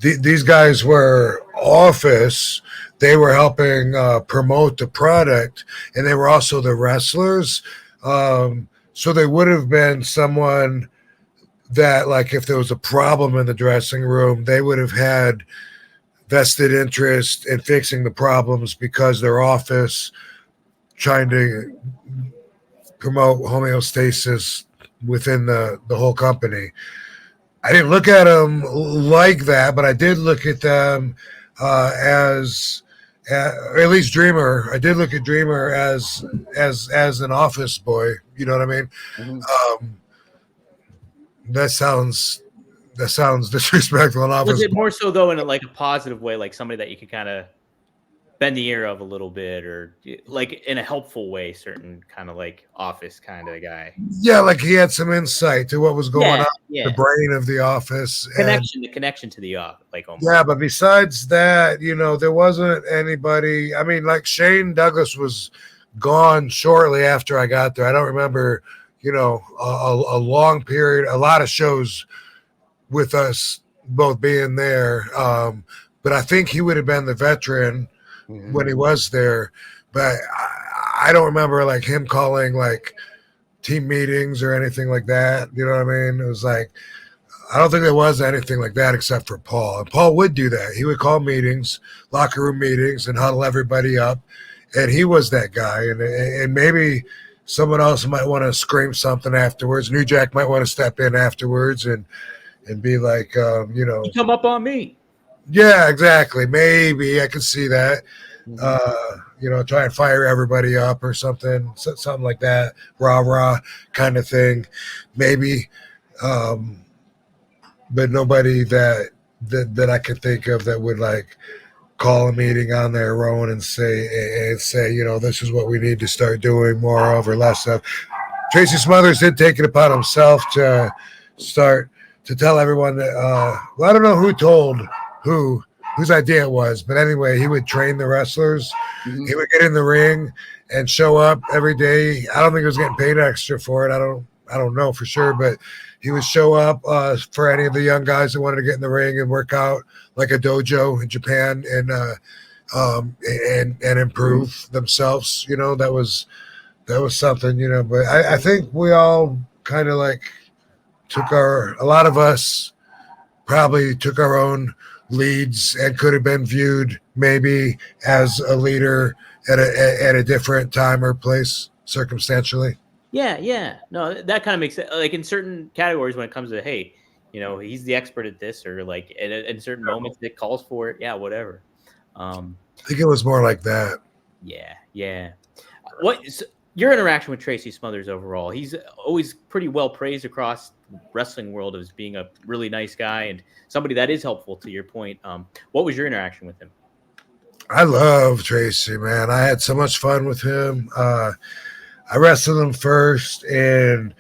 these guys were office. They were helping promote the product, and they were also the wrestlers. So they would have been someone that, like, if there was a problem in the dressing room, they would have had vested interest in fixing the problems because their office trying to promote homeostasis within the whole company. I didn't look at them like that, but I did look at them or at least Dreamer. I did look at Dreamer as an office boy. You know what I mean? Mm-hmm. That sounds disrespectful. An office. Was it more so though in a positive way, like somebody that you could kind of bend the ear of a little bit, or like in a helpful way, certain kind of like office kind of guy? Yeah, like he had some insight to what was going on in the brain of the office. The connection to the office, like almost. Yeah, but besides that, there wasn't anybody. I mean, like Shane Douglas was gone shortly after I got there. I don't remember, a long period, a lot of shows with us both being there. But I think he would have been the veteran when he was there. But I don't remember like him calling like team meetings or anything like that. You know what I mean? It was like, I don't think there was anything like that except for Paul. And Paul would do that. He would call meetings, locker room meetings, and huddle everybody up. And he was that guy. And maybe someone else might want to scream something afterwards. New Jack might want to step in afterwards and be like, You come up on me. Yeah, exactly. Maybe I could see that. Try and fire everybody up or something like that. Rah kind of thing. Maybe. But nobody that I could think of that would like call a meeting on their own and say, this is what we need to start doing more of or less of. Tracy Smothers did take it upon himself to start to tell everyone that, I don't know who told whose idea it was, but anyway, he would train the wrestlers. Mm-hmm. He would get in the ring and show up every day. I don't think he was getting paid extra for it. I don't know for sure, but he would show up for any of the young guys that wanted to get in the ring and work out like a dojo in Japan and improve themselves. That was something, but I think we all kind of like a lot of us probably took our own leads and could have been viewed maybe as a leader at a different time or place circumstantially. Yeah. No, that kind of makes it like in certain categories when it comes to, hey, he's the expert at this, or like in certain moments that calls for it. Yeah, whatever. I think it was more like that. Yeah. Your interaction with Tracy Smothers overall? He's always pretty well praised across the wrestling world as being a really nice guy and somebody that is helpful, to your point. What was your interaction with him? I love Tracy, man. I had so much fun with him. I wrestled him first in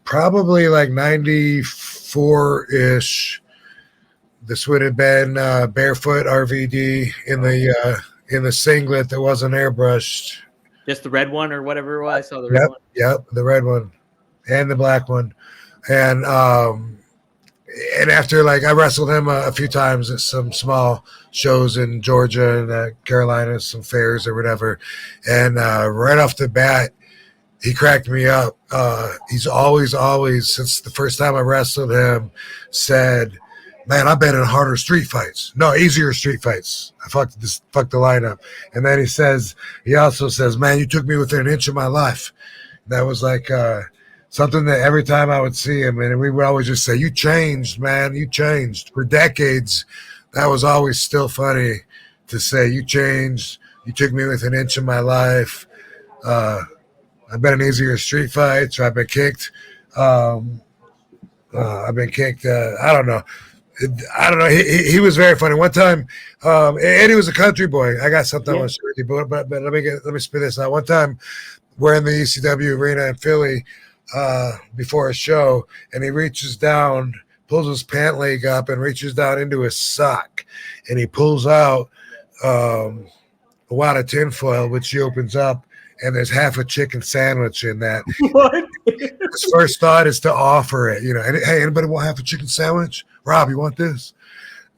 probably like 94-ish. This would have been barefoot RVD in the singlet that wasn't airbrushed. Just the red one or whatever it was. I saw the red one. Yep, the red one and the black one. And after, like, I wrestled him a few times at some small shows in Georgia and Carolinas, some fairs or whatever. And right off the bat, he cracked me up. He's always, since the first time I wrestled him, said, man, I've been in harder street fights. No, easier street fights. I fucked the lineup. And then he also says, man, you took me within an inch of my life. That was like something that every time I would see him, and we would always just say, you changed, man, you changed. For decades, that was always still funny to say, you changed. You took me within an inch of my life. I've been in easier street fights, or I've been kicked. I don't know. He was very funny. One time, and he was a country boy. I got something I want to share with you, but let me spit this out. One time, we're in the ECW arena in Philly before a show, and he reaches down, pulls his pant leg up, and reaches down into his sock, and he pulls out a wad of tinfoil, which she opens up, and there's half a chicken sandwich in that. What? His first thought is to offer it. Hey, anybody want half a chicken sandwich? Rob, you want this?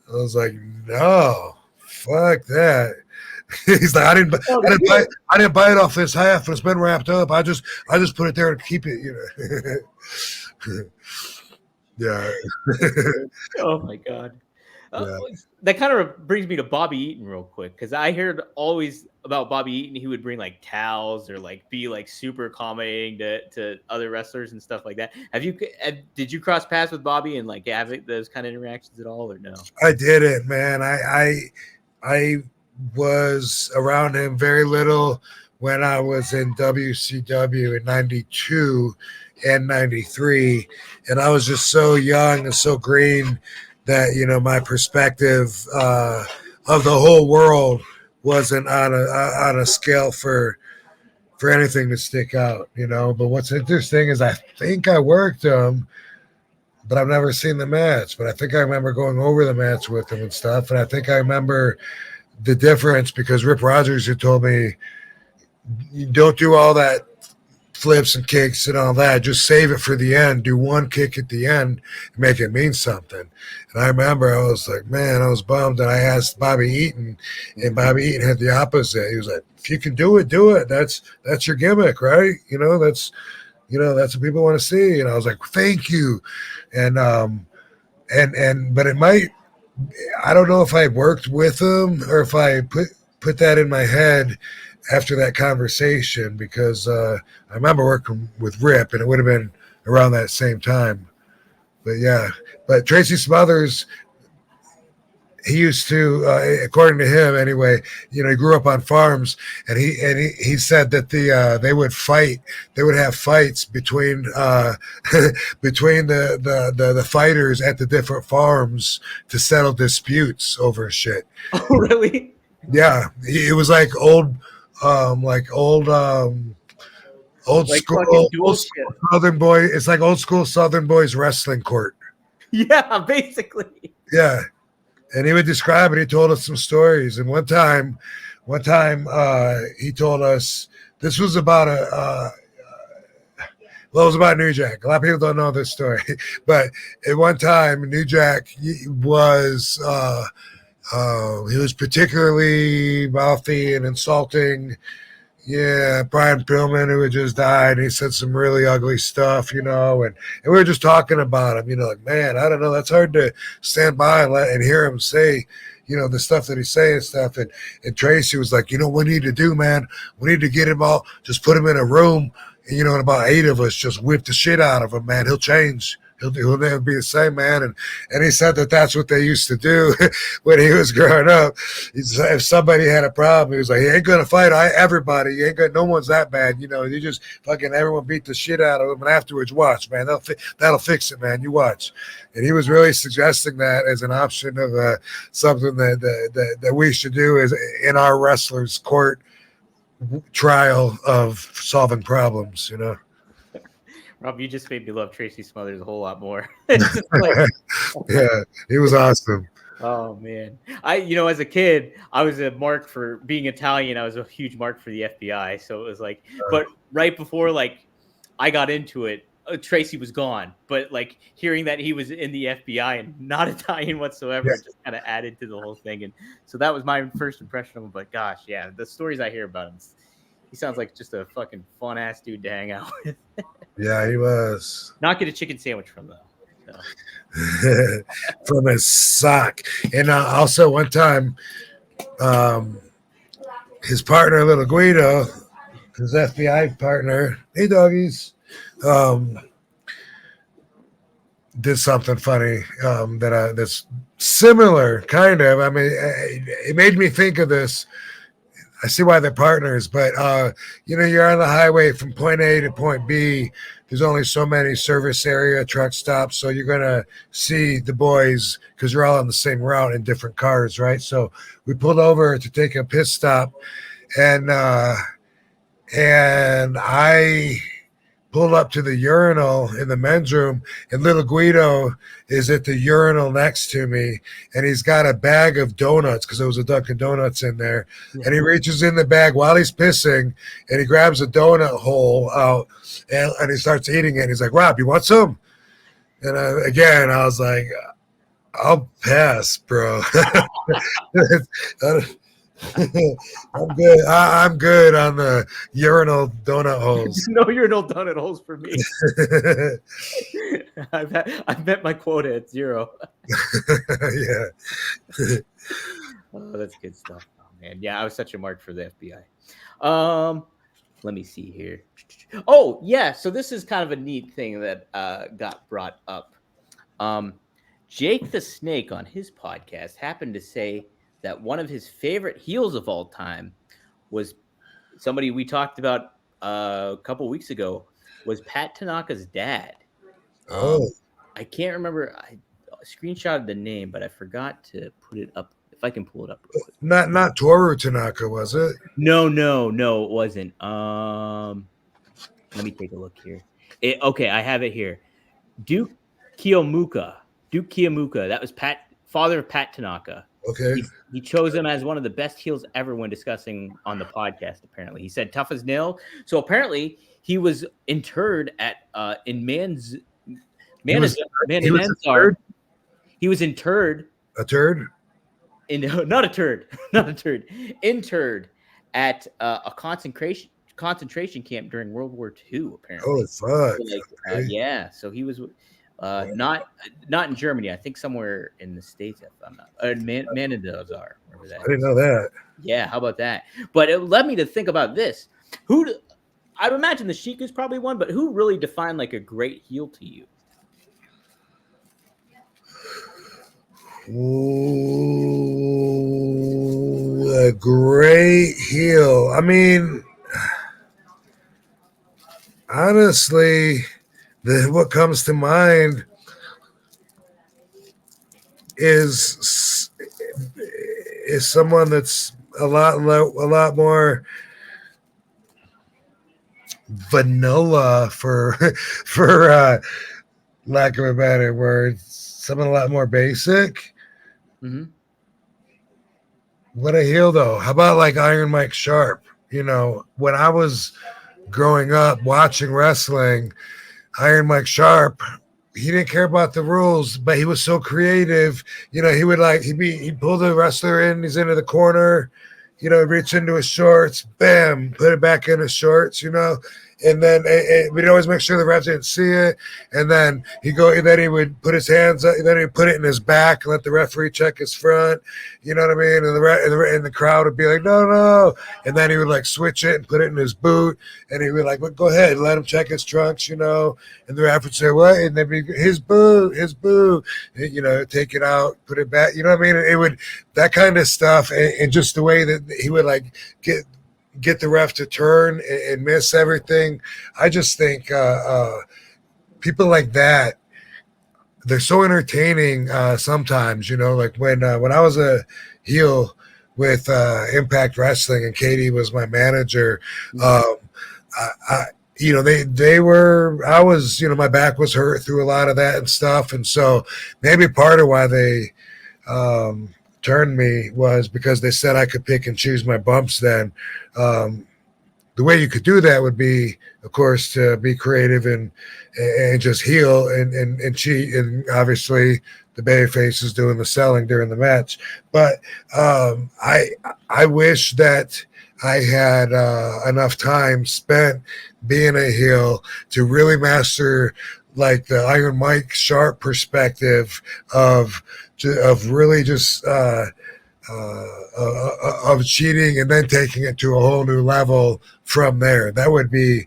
I was like, no, fuck that. He's like, I didn't buy it off this half, and it's been wrapped up. I just put it there to keep it. Yeah. Oh my god. Yeah. That kind of brings me to Bobby Eaton real quick, because I heard always about Bobby Eaton. He would bring like towels or like be like super accommodating to other wrestlers and stuff like that. Did you cross paths with Bobby and like have those kind of interactions at all, or no? I did it, man. I was around him very little when I was in WCW in 92 and 93. And I was just so young and so green that, my perspective of the whole world wasn't on a scale for anything to stick out, But what's interesting is I think I worked him, but I've never seen the match. But I think I remember going over the match with him and stuff. And I think I remember the difference because Rip Rogers had told me, you don't do all that flips and kicks and all that. Just save it for the end. Do one kick at the end and make it mean something. And I remember I was like, man, I was bummed. And I asked Bobby Eaton, and Bobby Eaton had the opposite. He was like, if you can do it, do it. That's your gimmick, right? That's what people want to see. And I was like, thank you. And but it might, I don't know if I worked with him or if I put that in my head after that conversation, because I remember working with Rip, and it would have been around that same time. But Tracy Smothers, he used to, according to him anyway, he grew up on farms, and he said that they would fight. They would have fights between between the fighters at the different farms to settle disputes over shit. Oh, really? Yeah, it was like old school Southern boy. It's like old school Southern boys wrestling court. Yeah, basically. Yeah. And he would describe it. He told us some stories. And one time, he told us this was about it was about New Jack. A lot of people don't know this story, but at one time, New Jack was particularly mouthy and insulting. Yeah, Brian Pillman, who had just died, he said some really ugly stuff, and we were just talking about him, like, man, I don't know, that's hard to stand by and hear him say, the stuff that he's saying and stuff. And Tracy was like, what we need to do, man, we need to get him all, just put him in a room, and about 8 of us just whip the shit out of him, man. He'll change. He'll never be the same, man. And he said that that's what they used to do when he was growing up. If somebody had a problem, he was like, he ain't going to fight everybody. No one's that bad. You just fucking everyone beat the shit out of him. And afterwards, watch, man. That'll fix it, man. You watch. And he was really suggesting that as an option of something that we should do is in our wrestlers' court trial of solving problems, Rob, you just made me love Tracy Smothers a whole lot more. Yeah, he was awesome. Oh man, as a kid, I was a mark for being Italian. I was a huge mark for the FBI. So it was like, but right before like I got into it, Tracy was gone. But like hearing that he was in the FBI and not Italian whatsoever, just kind of added to the whole thing. And so that was my first impression of him. But gosh, yeah, the stories I hear about him, he sounds like just a fucking fun ass dude to hang out with. Yeah, he was. Not get a chicken sandwich from though. So. From his sock. And also one time, his partner, Little Guido, his FBI partner, hey doggies, did something funny that's similar, kind of. I mean, it made me think of this. I see why they're partners, but you're on the highway from point A to point B. There's only so many service area truck stops, so you're gonna see the boys because you're all on the same route in different cars, right? So we pulled over to take a pit stop, and I pull up to the urinal in the men's room, and little Guido is at the urinal next to me, and he's got a bag of donuts because there was a Dunkin' Donuts in there, and he reaches in the bag while he's pissing, and he grabs a donut hole out, and he starts eating it. He's like, "Rob, you want some?" And again, I was like, "I'll pass, bro." I'm good. I'm good on the urinal donut holes. No urinal donut holes for me. I've met my quota at 0. Yeah. Oh, that's good stuff. Oh, man. Yeah, I was such a mark for the FBI. Let me see here. Oh, yeah. So this is kind of a neat thing that got brought up. Jake the Snake on his podcast happened to say that one of his favorite heels of all time was somebody we talked about a couple weeks ago, was Pat Tanaka's dad. Oh. I can't remember. I screenshotted the name, but I forgot to put it up. If I can pull it up real quick. Not Toru Tanaka, was it? No, it wasn't. Let me take a look here. Okay, I have it here. Duke Kiyomuka. That was father of Pat Tanaka. Okay. He chose him as one of the best heels ever when discussing on the podcast. Apparently, he said tough as nail. So apparently, he was interred at in Manzar. He was interred. A turd? Not a turd. Interred at a concentration camp during World War II. Apparently. Oh fuck! So yeah. So he was not in Germany. I think somewhere in the States. If I'm not. Manadazar. Remember that? I didn't know that. Yeah. How about that? But it led me to think about this. I'd imagine the Sheik is probably one, but who really defined like a great heel to you? Ooh, a great heel. I mean, honestly, what comes to mind is someone that's a lot more vanilla for lack of a better word. Someone a lot more basic. Mm-hmm. What a heel, though. How about like Iron Mike Sharp? You know, when I was growing up watching wrestling, Iron Mike Sharp, he didn't care about the rules, but he was so creative. You know, he'd pull the wrestler in, he's into the corner, you know, reach into his shorts, bam, put it back in his shorts, you know. And then we'd always make sure the refs didn't see it. And then he would put his hands up, and then he'd put it in his back and let the referee check his front. You know what I mean? And the crowd would be like, no. And then he would like switch it and put it in his boot. And he would like, well, go ahead, let him check his trunks, you know. And the ref would say, what? And they'd be his boot. And, you know, take it out, put it back. You know what I mean? It would, that kind of stuff. And just the way that he would like get the ref to turn and miss everything. I just think people like that, they're so entertaining sometimes, you know, like when I was a heel with Impact Wrestling and Katie was my manager, you know, I was, you know, my back was hurt through a lot of that and stuff. And so maybe part of why they turned me was because they said I could pick and choose my bumps then. The way you could do that would be, of course, to be creative and just heel and cheat. And obviously the babyface is doing the selling during the match. But I wish that I had enough time spent being a heel to really master like the Iron Mike Sharp perspective of really just of cheating and then taking it to a whole new level from there. That would be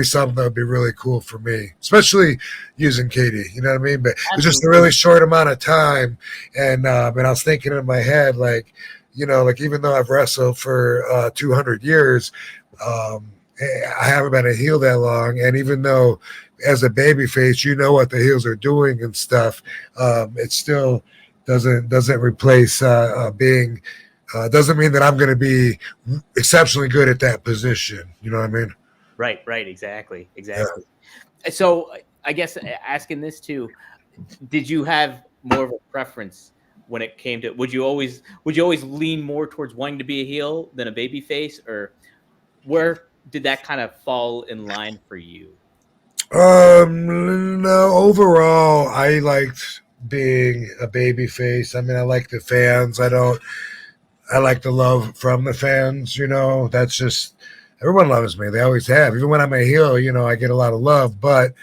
something that would be really cool for me, especially using Katie. You know what I mean? But it was just a really short amount of time, and I was thinking in my head, like, you know, like even though I've wrestled for 200 years, I haven't been a heel that long, and even though as a babyface, you know what the heels are doing and stuff, it still doesn't replace being. Doesn't mean that I'm going to be exceptionally good at that position. You know what I mean? Right. Exactly. Yeah. So I guess asking this too, did you have more of a preference when it came to would you always lean more towards wanting to be a heel than a baby face, or where did that kind of fall in line for you? No, overall, I liked being a baby face. I mean, I like the fans. I like the love from the fans, that's just, everyone loves me. They always have. Even when I'm a heel, I get a lot of love, but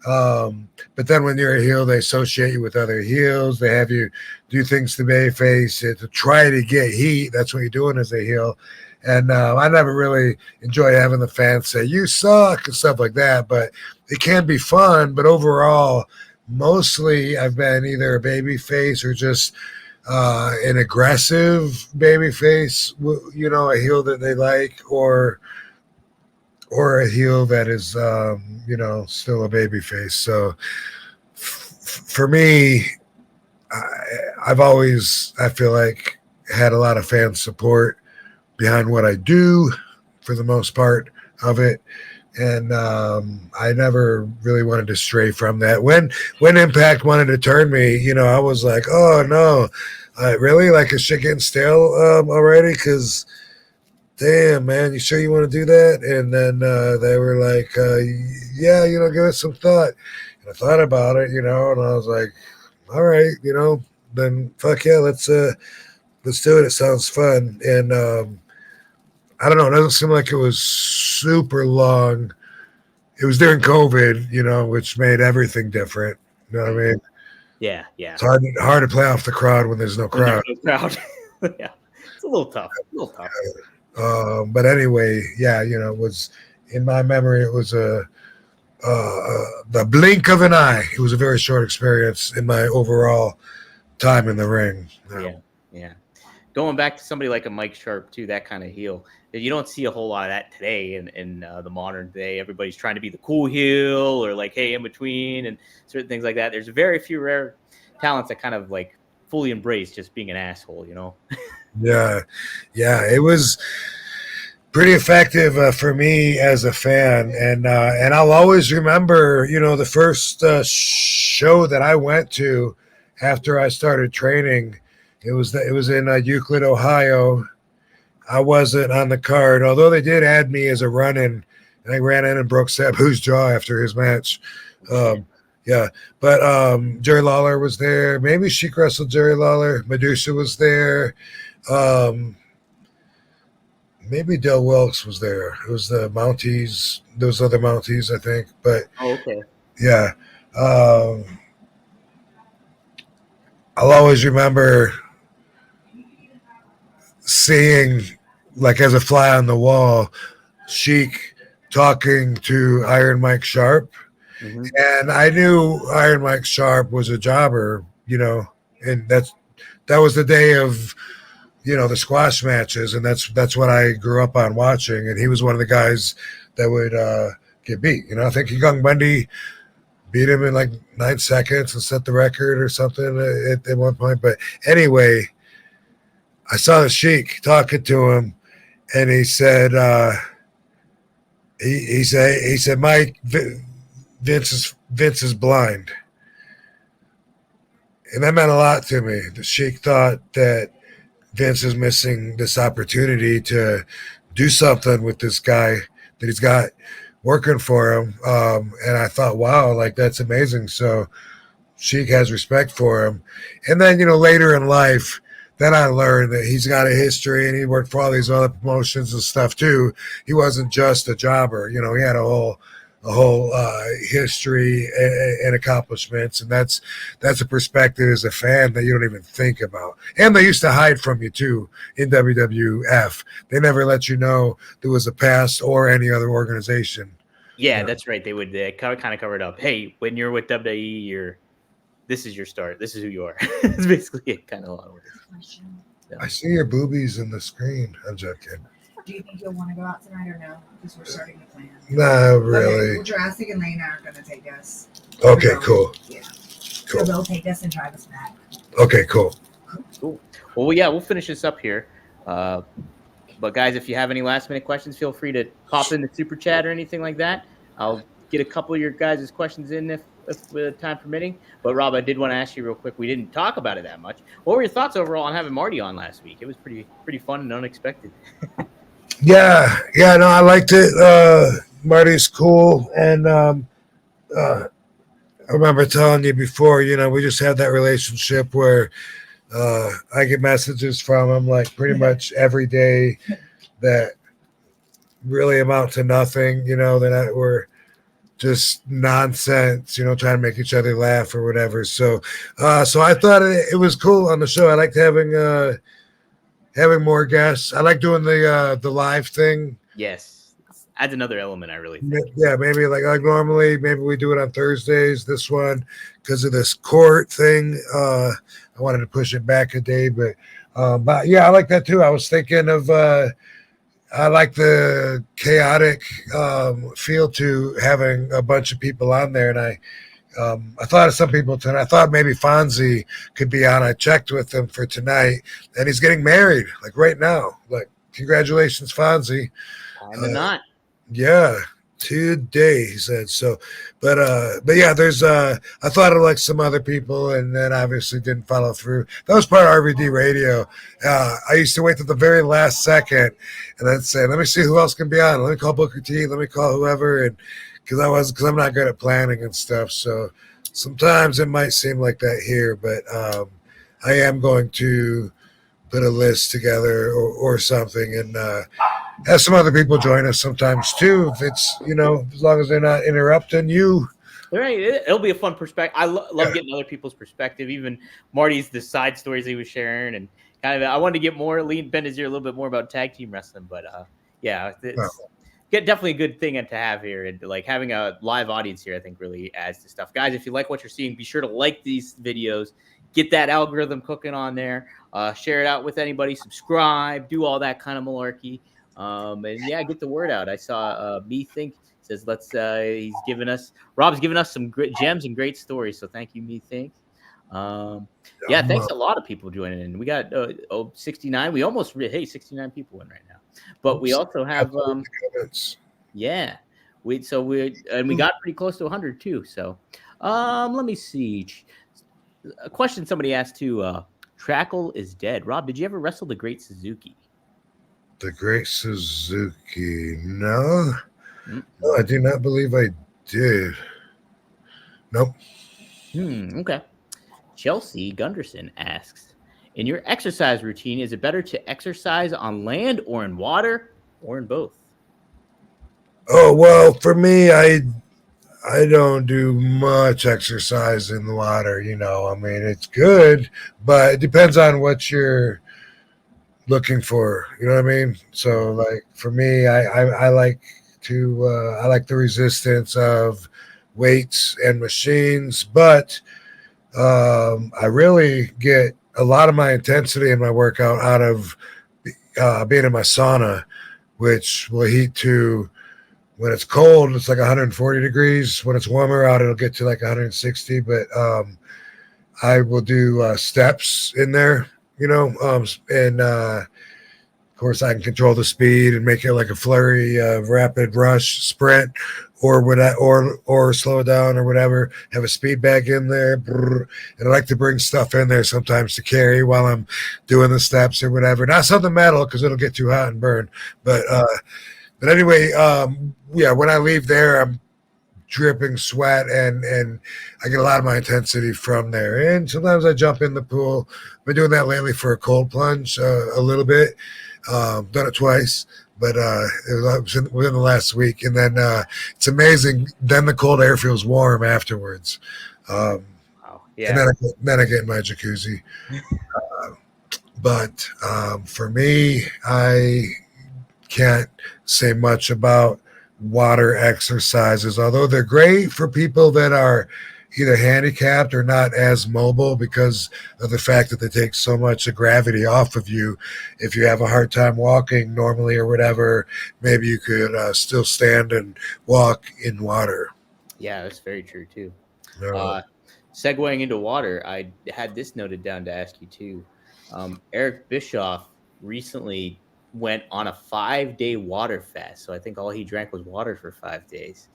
then when you're a heel, they associate you with other heels. They have you do things to babyface to try to get heat. That's what you're doing as a heel. And I never really enjoy having the fans say, you suck and stuff like that, but it can be fun. But overall, mostly I've been either a baby face or just an aggressive baby face, a heel that they like, or a heel that is, still a baby face. So for me, I've always, I feel like, had a lot of fan support behind what I do for the most part of it. And I never really wanted to stray from that. When Impact wanted to turn me, I was like, oh no, really? Like, is shit getting stale already? Because damn, man, you sure you want to do that? And then they were like, yeah, give it some thought. And I thought about it, and I was like, all right, then fuck yeah, let's do it. It sounds fun. And I don't know, it doesn't seem like it was super long. It was during COVID, which made everything different. You know what I mean? Yeah. It's hard to play off the crowd when there's no crowd. Yeah, it's a little tough. But anyway, yeah, it was, in my memory, it was the blink of an eye. It was a very short experience in my overall time in the ring. Yeah. Going back to somebody like a Mike Sharp too, that kind of heel. You don't see a whole lot of that today in the modern day. Everybody's trying to be the cool heel, or like, hey, in between, and certain things like that. There's very few rare talents that kind of like fully embrace just being an asshole, Yeah, it was pretty effective for me as a fan, and I'll always remember, the first show that I went to after I started training. It was in Euclid, Ohio. I wasn't on the card, although they did add me as a run-in, and I ran in and broke Sabu's jaw after his match. Yeah, but Jerry Lawler was there. Maybe Sheik wrestled Jerry Lawler. Medusa was there. Maybe Del Wilkes was there. It was the Mounties, those other Mounties, I think. But okay. Yeah, I'll always remember seeing, like as a fly on the wall, Sheik talking to Iron Mike Sharp. Mm-hmm. And I knew Iron Mike Sharp was a jobber, and that was the day of, the squash matches, and that's what I grew up on watching. And he was one of the guys that would get beat. I think Young Bundy beat him in like 9 seconds and set the record or something at one point. But anyway, I saw the Sheik talking to him, and he said, he said, Mike, Vince is blind. And that meant a lot to me. The Sheik thought that Vince is missing this opportunity to do something with this guy that he's got working for him. And I thought, wow, like that's amazing. So Sheik has respect for him. And then, later in life, then I learned that he's got a history, and he worked for all these other promotions and stuff too. He wasn't just a jobber. He had a whole history and accomplishments, and that's a perspective as a fan that you don't even think about. And they used to hide from you too in WWF. They never let you know there was a past or any other organization. Yeah, that's right. They would kind of cover it up. Hey, when you're with WWE, this is your start. This is who you are. It's basically it, kind of a lot of it. Yeah. I see your boobies in the screen. I'm joking. Do you think you'll want to go out tonight or no? Because we're starting to plan. No, really. Okay, well, Jurassic and Lena are going to take us. Okay, cool. Yeah. Cool. So they'll take us and drive us back. Okay, cool. Well, yeah, we'll finish this up here. But guys, if you have any last minute questions, feel free to pop in the super chat or anything like that. I'll get a couple of your guys' questions in if time permitting. But Rob, I did want to ask you real quick. We didn't talk about it that much. What were your thoughts overall on having Marty on last week? It was pretty fun and unexpected. Yeah, no, I liked it. Marty's cool, and I remember telling you before, we just had that relationship where I get messages from him like pretty much every day that really amount to nothing, that we're just nonsense, trying to make each other laugh or whatever. So I thought it was cool on the show. I liked having more guests. I like doing the live thing. Yes, adds another element. I really think. Yeah, maybe like normally, maybe we do it on Thursdays. This one, because of this court thing, I wanted to push it back a day, but yeah, I like that too. I was thinking of. I like the chaotic feel to having a bunch of people on there, and I thought of some people tonight. I thought maybe Fonzie could be on. I checked with him for tonight, and he's getting married, like right now. Like, congratulations, Fonzie. Not. Yeah, today, he said. So, but yeah, there's I thought of like some other people, and then obviously didn't follow through. That was part of RVD Radio. I used to wait to the very last second, and then say, let me see who else can be on. Let me call Booker T. Let me call whoever, and because I'm not good at planning and stuff. So sometimes it might seem like that here, but I am going to put a list together or something, and have some other people join us sometimes too. If it's as long as they're not interrupting you. Right, it'll be a fun perspective. I love getting other people's perspective. Even Marty's the side stories he was sharing, and kind of I wanted to get more bend his ear a little bit more about tag team wrestling. But yeah, it's definitely a good thing to have here, and like having a live audience here, I think really adds to stuff. Guys, if you like what you're seeing, be sure to like these videos, get that algorithm cooking on there, share it out with anybody, subscribe, do all that kind of malarkey. And yeah, get the word out. I saw Me Think says Rob's given us some great gems and great stories. So thank you, Me Think. Yeah, thanks a lot of people joining in. We got 69. We almost 69 people in right now. But we also have yeah. We got pretty close to 100 too. So let me see. A question somebody asked too. Trackle is dead. Rob, did you ever wrestle the Great Suzuki? The Great Suzuki. No, I do not believe I did. Nope. Okay. Chelsea Gunderson asks, in your exercise routine, is it better to exercise on land or in water or in both? Oh, well, for me, I don't do much exercise in the water. I mean, it's good, but it depends on what you're looking for. You know what I mean? So, like for me, I like to I like the resistance of weights and machines, but I really get a lot of my intensity in my workout out of being in my sauna, which will heat to. When it's cold, it's like 140 degrees. When it's warmer out, it'll get to like 160. But I will do steps in there, and of course I can control the speed and make it like a flurry, rapid rush sprint, or slow it down or whatever. Have a speed bag in there, and I like to bring stuff in there sometimes to carry while I'm doing the steps or whatever. Not something metal because it'll get too hot and burn, but. But anyway, yeah, when I leave there, I'm dripping sweat and I get a lot of my intensity from there. And sometimes I jump in the pool. I've been doing that lately for a cold plunge a little bit. Done it twice, but it was within the last week. And then it's amazing. Then the cold air feels warm afterwards. Wow. Yeah. And then I get in my jacuzzi. But for me, I can't say much about water exercises, although they're great for people that are either handicapped or not as mobile because of the fact that they take so much of gravity off of you. If you have a hard time walking normally or whatever, maybe you could still stand and walk in water. Yeah, that's very true too. Segueing into water, I had this noted down to ask you too. Eric Bischoff recently went on a 5-day water fast. So I think all he drank was water for 5 days.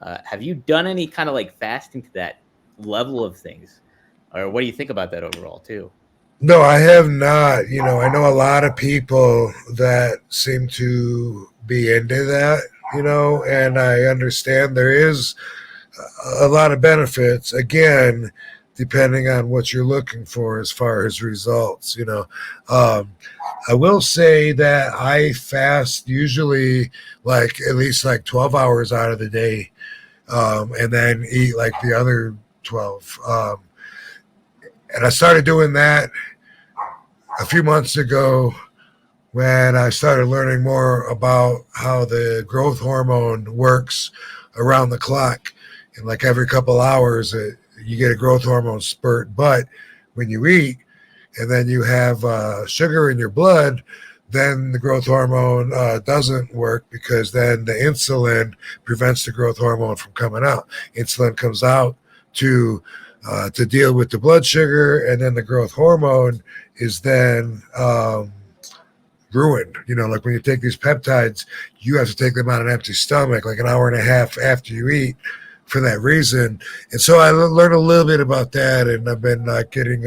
Have you done any kind of like fasting to that level of things, or what do you think about that overall too? No, I have not. I know a lot of people that seem to be into that, and I understand there is a lot of benefits. Again, depending on what you're looking for as far as results, I will say that I fast usually like at least like 12 hours out of the day, and then eat like the other 12. And I started doing that a few months ago when I started learning more about how the growth hormone works around the clock. And like every couple hours, you get a growth hormone spurt. But when you eat and then you have sugar in your blood, then the growth hormone doesn't work, because then the insulin prevents the growth hormone from coming out. Insulin comes out to deal with the blood sugar, and then the growth hormone is then ruined. Like when you take these peptides, you have to take them on an empty stomach, like an hour and a half after you eat, for that reason. And so I learned a little bit about that, and I've been getting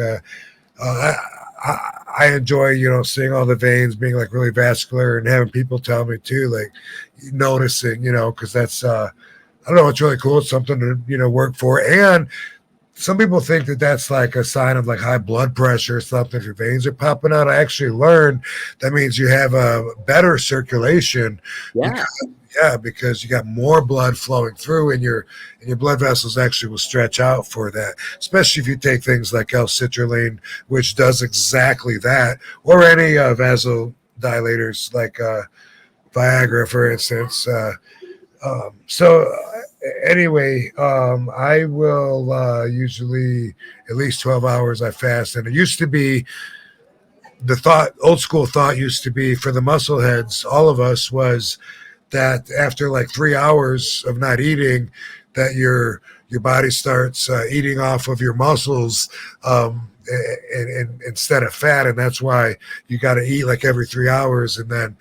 I enjoy, seeing all the veins being like really vascular, and having people tell me too, like noticing, because that's I don't know, it's really cool. It's something to work for. And some people think that that's like a sign of like high blood pressure or something if your veins are popping out. I actually learned that means you have a better circulation. Yeah. Because you got more blood flowing through, and your blood vessels actually will stretch out for that, especially if you take things like L-citrulline, which does exactly that, or any vasodilators like Viagra, for instance. Anyway, I will usually at least 12 hours I fast. And it used to be old school thought used to be for the muscle heads, all of us, was that after like 3 hours of not eating, that your body starts eating off of your muscles, and instead of fat. And that's why you got to eat like every 3 hours. And then,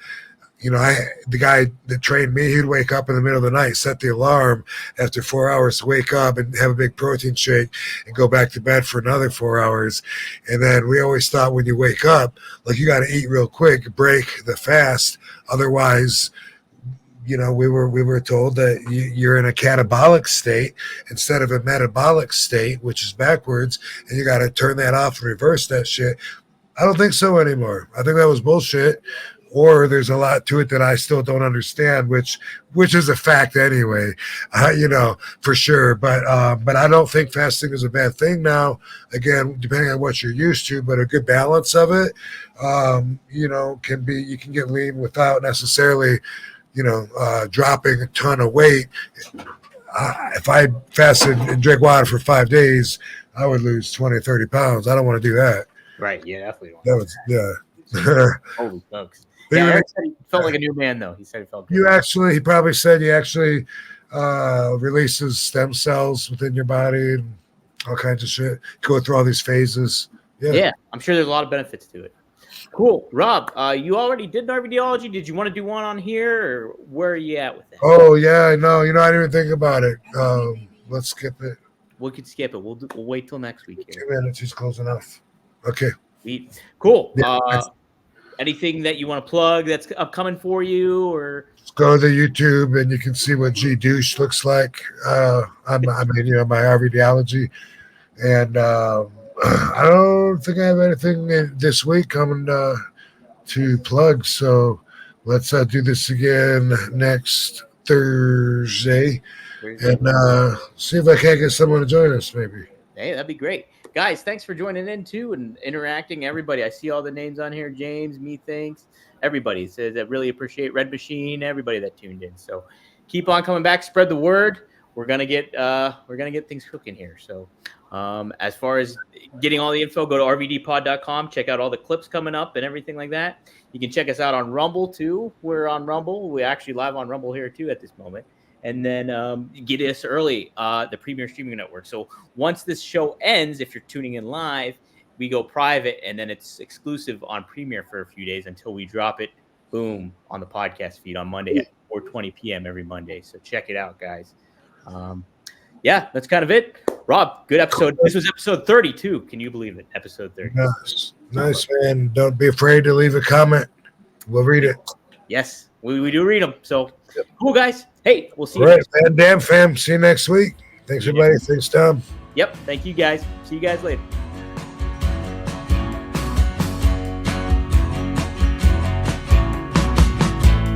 the guy that trained me, he'd wake up in the middle of the night, set the alarm after 4 hours to wake up and have a big protein shake and go back to bed for another 4 hours. And then we always thought when you wake up, like, you got to eat real quick, break the fast. Otherwise, we were told that you're in a catabolic state instead of a metabolic state, which is backwards, and you got to turn that off and reverse that shit. I don't think so anymore. I think that was bullshit. Or there's a lot to it that I still don't understand, which is a fact anyway, for sure. But I don't think fasting is a bad thing now. Again, depending on what you're used to, but a good balance of it, can be. You can get lean without necessarily, dropping a ton of weight. If I fasted and drank water for 5 days, I would lose 20, 30 pounds. I don't want to do that. Right. Yeah, definitely. Holy smokes. Yeah, Eric said he felt like a new man, though. He said he felt good. He probably said you actually releases stem cells within your body and all kinds of shit. Go through all these phases. Yeah, I'm sure there's a lot of benefits to it. Cool. Rob, you already did an RVDology. Did you want to do one on here, or where are you at with that? Oh, yeah, no. I didn't even think about it. Let's skip it. We could skip it. We'll wait till next week here. 2 minutes is close enough. Okay. Cool. Yeah, anything that you want to plug that's upcoming for you, or go to YouTube and you can see what G douche looks like. My RVDology, and I don't think I have anything this week coming to plug. So let's do this again next Thursday, and see if I can't get someone to join us. Maybe. Hey, that'd be great. Guys, thanks for joining in too and interacting. Everybody, I see all the names on here. James, me, thanks. Everybody says I really appreciate Red Machine. Everybody that tuned in. So keep on coming back. Spread the word. We're gonna get things cooking here. So as far as getting all the info, go to rvdpod.com. Check out all the clips coming up and everything like that. You can check us out on Rumble too. We're on Rumble. We're actually live on Rumble here too at this moment. And then get us early, the Premier Streaming Network. So once this show ends, if you're tuning in live, we go private, and then it's exclusive on Premier for a few days until we drop it, boom, on the podcast feed on Monday at 4:20 p.m. every Monday. So check it out, guys. Yeah, that's kind of it. Rob, good episode. This was episode 32. Can you believe it? Episode 30. Nice, man. Don't be afraid to leave a comment. We'll read it. Yes, we do read them. So cool, guys. Hey, we'll see you. All right, Van Dam fam. See you next week. Thanks, everybody. Thanks, Tom. Yep. Thank you, guys. See you guys later.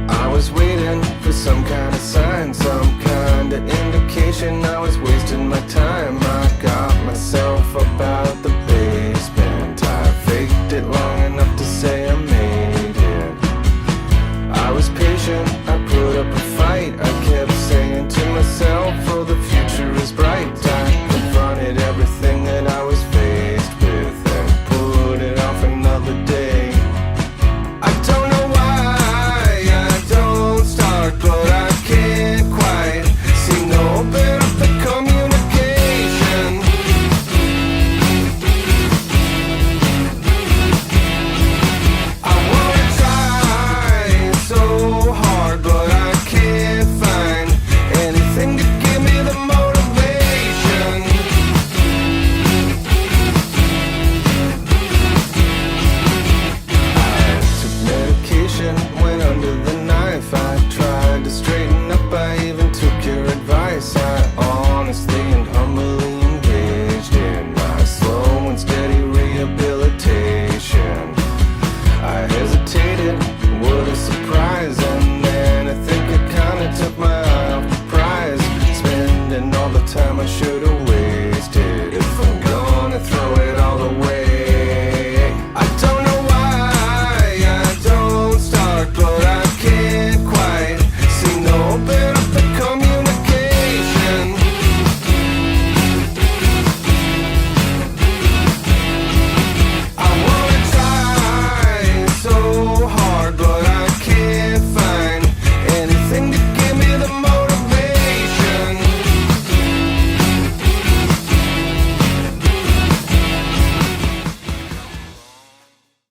I was waiting for some kind of sign, some kind of indication I was wasting my time.